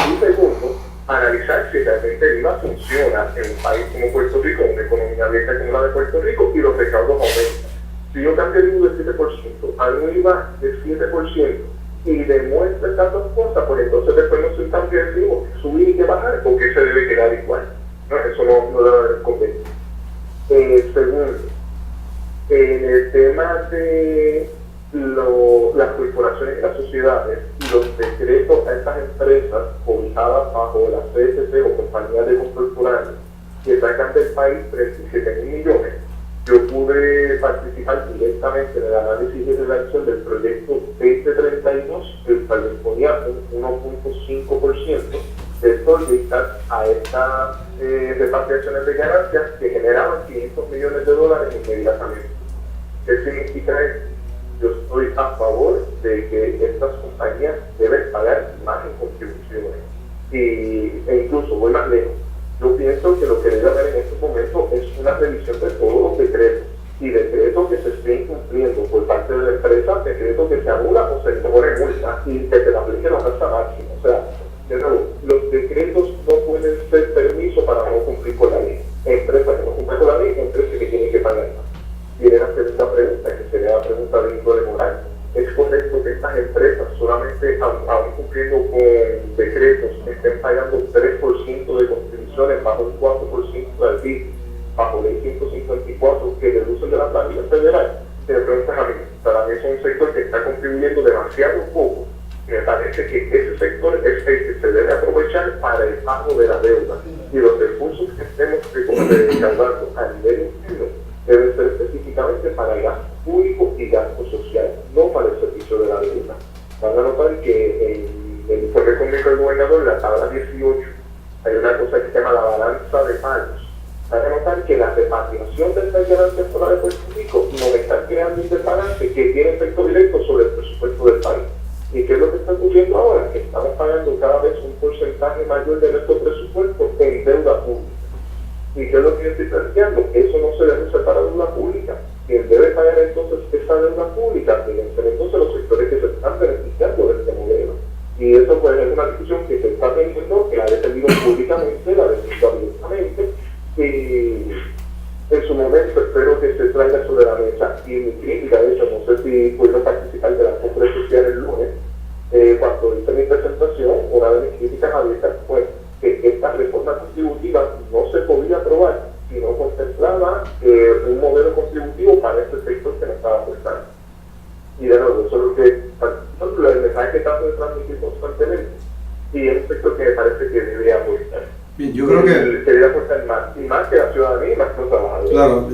Y segundo, analizar si realmente el IVA funciona en un país como Puerto Rico, una economía abierta como la de Puerto Rico, y los recaudos aumentan. Si yo cambio el IVA del 7% a un IVA del 7% y demuestra estas dos cosas, pues entonces después no se cambia el IVA, subir y que bajar, porque se debe quedar igual. ¿No? Eso no debe haber convenio. Segundo, en el tema de las corporaciones y las sociedades y los decretos a estas empresas cobijadas bajo la CSC o compañías de control foráneos que sacan del país 37.000 millones, yo pude participar directamente en el análisis y redacción del proyecto 2032, el cual ponía un 1.5% de solicitar a estas repatriaciones de ganancias que generaban $500 millones inmediatamente. ¿Qué significa esto? Yo estoy a favor de que estas compañías deben pagar más en contribuciones. E incluso voy más lejos. Yo pienso que lo que debe haber en estos momentos es una revisión de todos los decretos y decretos que se estén cumpliendo por parte de la empresa, decretos que se anulan o se imponen multas y que se le aplique la tasa máxima. O sea, de nuevo, los decretos no pueden ser permiso para no cumplir con la ley. Empresas que no cumplen con la ley, empresas que tienen que pagar más. Quieren hacer esta pregunta, que sería la pregunta de índole moral. ¿Es correcto que estas empresas solamente, aún cumpliendo con decretos, estén pagando 3% de contribuciones bajo un 4% del PIB, bajo ley 154 que deducen de la planilla federal? Te preguntas a mí, para mí es un sector que está contribuyendo demasiado poco. Me parece que ese sector es el que se debe aprovechar para el pago de la deuda, y los recursos que estemos recaudando a nivel interno deben ser específicamente para el gasto público y gasto social, no para el servicio de la deuda. Van a notar que en el informe económico del gobernador, la tabla 18, hay una cosa que se llama la balanza de pagos. Van a notar que la repatriación de estas ganancias fuera de Puerto Rico nos está creando un desbalance que tiene efecto directo sobre el presupuesto del país. ¿Y qué es lo que está ocurriendo ahora? Que estamos pagando cada vez un porcentaje mayor de nuestro presupuesto en deuda pública. ¿Y qué es lo que yo estoy planteando? Eso no se debe usar para deuda pública. Quien debe pagar entonces esa deuda pública deben ser entonces los sectores que se están beneficiando de este modelo. Y eso pues es una discusión que se está teniendo, que la ha defendido públicamente, la ha defendido abiertamente, y en su momento espero que se traiga sobre la mesa. Y mi crítica, de hecho, no sé si pudieron participar de la cumbre social el lunes, cuando hice mi presentación, una de mis críticas abiertas fue que esta reforma contributiva no se podía aprobar si no contemplaba un modelo contributivo para este sector que nos estaba aportando. Y de nuevo, eso es lo que el mensaje que trato de transmitir constantemente, y es un sector que me parece que debería aportar. Bien, yo creo que debería aportar más, y más que la ciudadanía y más que los trabajadores. claro,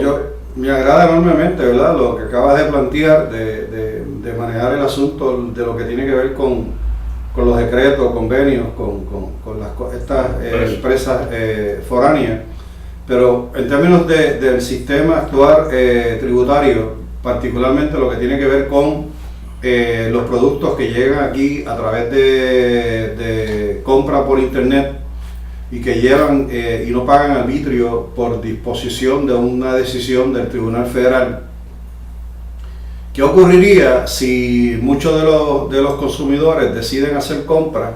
yo me agrada enormemente, ¿verdad?, lo que acabas de plantear de manejar el asunto de lo que tiene que ver con los decretos, convenios, con estas empresas foráneas. Pero en términos del sistema actual tributario, particularmente lo que tiene que ver con los productos que llegan aquí a través de compra por internet y que llevan y no pagan arbitrio por disposición de una decisión del Tribunal Federal. ¿Qué ocurriría si muchos de los consumidores deciden hacer compras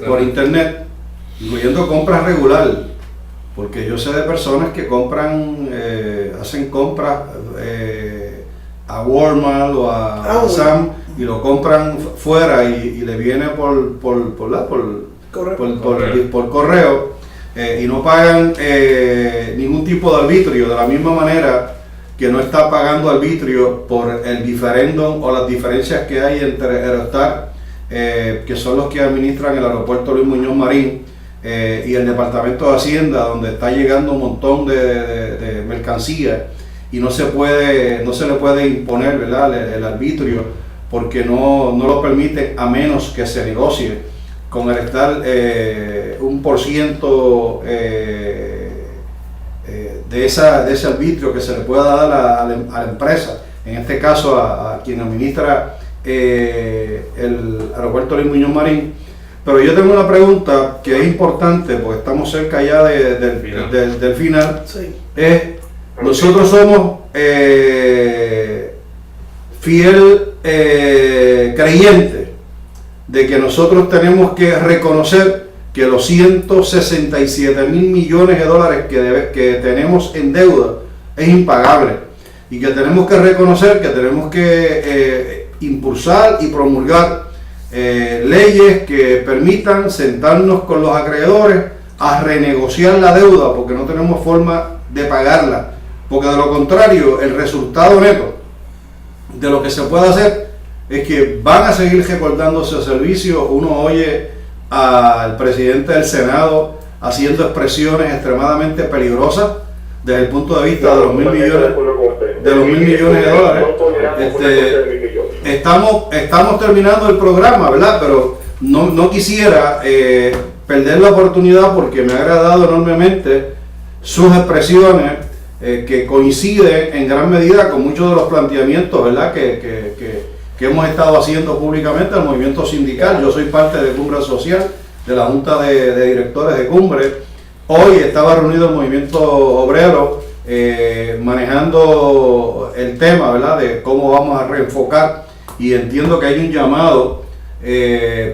por internet, incluyendo compras regular? Porque yo sé de personas que compran, hacen compras a Walmart o a Sam y lo compran fuera y le viene por correo y no pagan ningún tipo de arbitrio, de la misma manera que no está pagando arbitrio por el diferéndum o las diferencias que hay entre Aerostar, que son los que administran el aeropuerto Luis Muñoz Marín, y el Departamento de Hacienda, donde está llegando un montón de mercancía y no se le puede imponer, ¿verdad?, el arbitrio, porque no lo permite, a menos que se negocie con Aerostar un % de ese arbitrio que se le pueda dar a la empresa, en este caso a quien administra el aeropuerto Luis Muñoz Marín. Pero yo tengo una pregunta que es importante, porque estamos cerca ya del final. Sí. Nosotros somos fiel creyentes de que nosotros tenemos que reconocer que los 167 mil millones de dólares que tenemos en deuda es impagable y que tenemos que reconocer que tenemos que impulsar y promulgar leyes que permitan sentarnos con los acreedores a renegociar la deuda porque no tenemos forma de pagarla, porque de lo contrario el resultado neto de lo que se puede hacer es que van a seguir recordándose el servicio. Uno oye al presidente del Senado haciendo expresiones extremadamente peligrosas desde el punto de vista de los mil millones de dólares. Estamos terminando el programa, ¿verdad? Pero no quisiera perder la oportunidad porque me ha agradado enormemente sus expresiones que coinciden en gran medida con muchos de los planteamientos, ¿verdad? que hemos estado haciendo públicamente al movimiento sindical. Yo soy parte de Cumbre Social, de la Junta de Directores de Cumbre. Hoy estaba reunido el movimiento obrero manejando el tema, ¿verdad? De cómo vamos a reenfocar, y entiendo que hay un llamado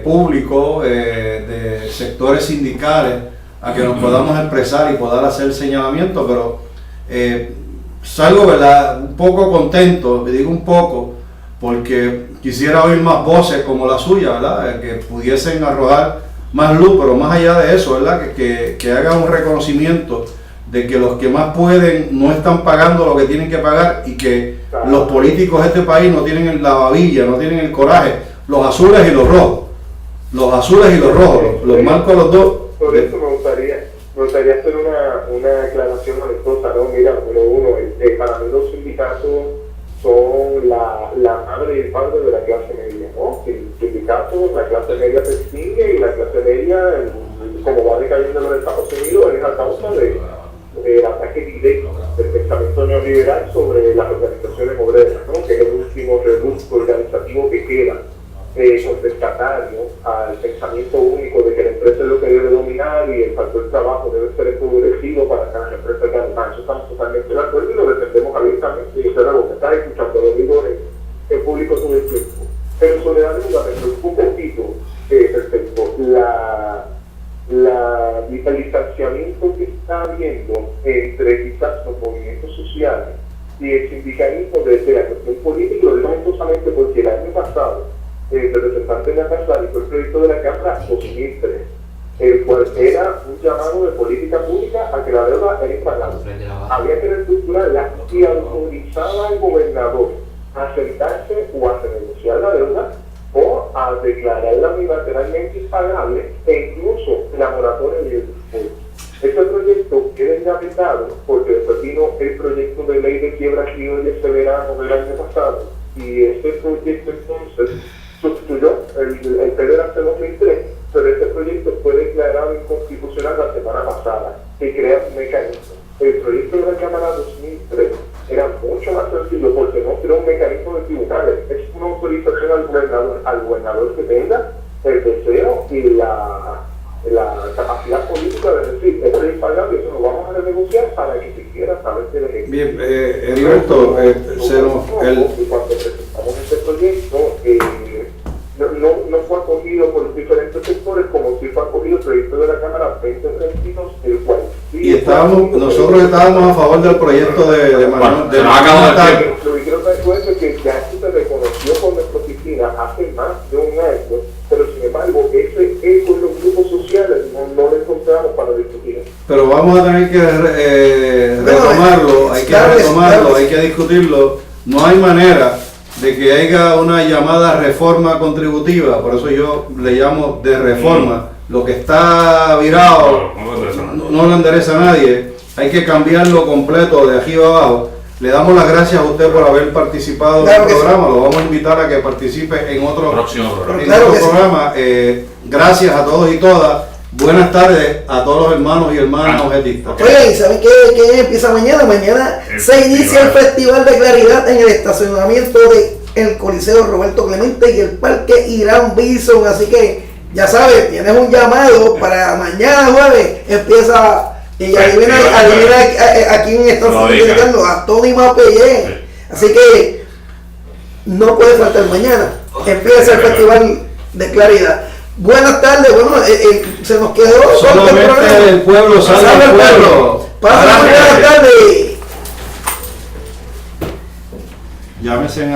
público de sectores sindicales a que nos podamos expresar y poder hacer señalamientos, pero salgo, ¿verdad?, un poco contento, me digo un poco, porque quisiera oír más voces como la suya, ¿verdad?, que pudiesen arrojar más luz, pero más allá de eso, ¿verdad?, que haga un reconocimiento de que los que más pueden no están pagando lo que tienen que pagar y que los políticos de este país no tienen la babilla, no tienen el coraje, los azules y los rojos, los marco a los dos. Por eso me gustaría hacer una aclaración amistosa, ¿no? Mira, número uno, para mí los sindicatos son la madre y el padre de la clase media, ¿no? Sin sindicatos, la clase media se extingue y la clase media, como va decayendo en los Estados Unidos, es a causa del ataque directo del pensamiento neoliberal sobre las organizaciones obreras, ¿no? Que es el último reducto organizativo que queda contestatario al pensamiento único de que la empresa es lo que debe dominar y el factor de trabajo debe ser empobrecido para que las empresas ganen más. Eso estamos totalmente de acuerdo y lo defendemos abiertamente, y eso era lo que está escuchando, lo digo en público todo el tiempo. Pero sobre la deuda me preocupa un poquito respecto el distanciamiento que está habiendo entre quizás los movimientos sociales y el sindicalismo desde la cuestión política, lo digo justamente porque el año pasado el representante de la Casa hizo el proyecto de la Cámara 2003, el cual era un llamado de política pública a que la deuda era impagable. Había que reestructurarla y autorizaba al gobernador a sentarse o a renegociar la deuda o a declararla unilateralmente impagable e incluso la moratoria de default. Este proyecto queda engavetado porque después vino el proyecto de ley de quiebra criolla este verano del año pasado, y este proyecto entonces sustituyó el federal de 2003, pero este proyecto fue declarado inconstitucional la semana pasada, que crea un mecanismo. El proyecto de la Cámara 2003 era mucho más sencillo porque no crea un mecanismo de tribunales, es una autorización al gobernador que tenga el deseo y la capacidad política de decir, esto es impagable, eso lo vamos a renegociar para que se quiera saber que el ejecutivo. Bien, Heriberto, cuando presentamos este proyecto, no fue acogido por los diferentes sectores como si fue acogido el proyecto de la Cámara 2032, el cual y nosotros estábamos a favor del proyecto de Manuel. Se nos ha acabado el tiempo. Lo que quiero recuerdo es que ya esto se reconoció por nuestra oficina hace más de un año, pero sin embargo ese eco en los grupos sociales no lo encontramos para discutir. Pero vamos a tener que retomarlo, hay que discutirlo. No hay manera de que haya una llamada reforma contributiva, por eso yo le llamo de reforma. Lo que está virado no lo endereza a nadie, hay que cambiarlo completo de aquí abajo. Le damos las gracias a usted por haber participado en el programa, lo vamos a invitar a que participe en otro programa. Gracias a todos y todas. Buenas tardes a todos los hermanos y hermanas objetistas. Oye, ¿saben qué empieza mañana? Mañana se inicia el Festival de Claridad en el estacionamiento del Coliseo Roberto Clemente y el Parque Irán Bison. Así que, ya sabes, tienes un llamado para mañana jueves. Empieza, y adivina a quién está dedicando, a Tony Mapellé. Así que no puede faltar mañana. Empieza el Festival de claridad. Buenas tardes, bueno, se nos quedó Solamente el pueblo salva al pueblo. Pasen buenas tardes. Llámese en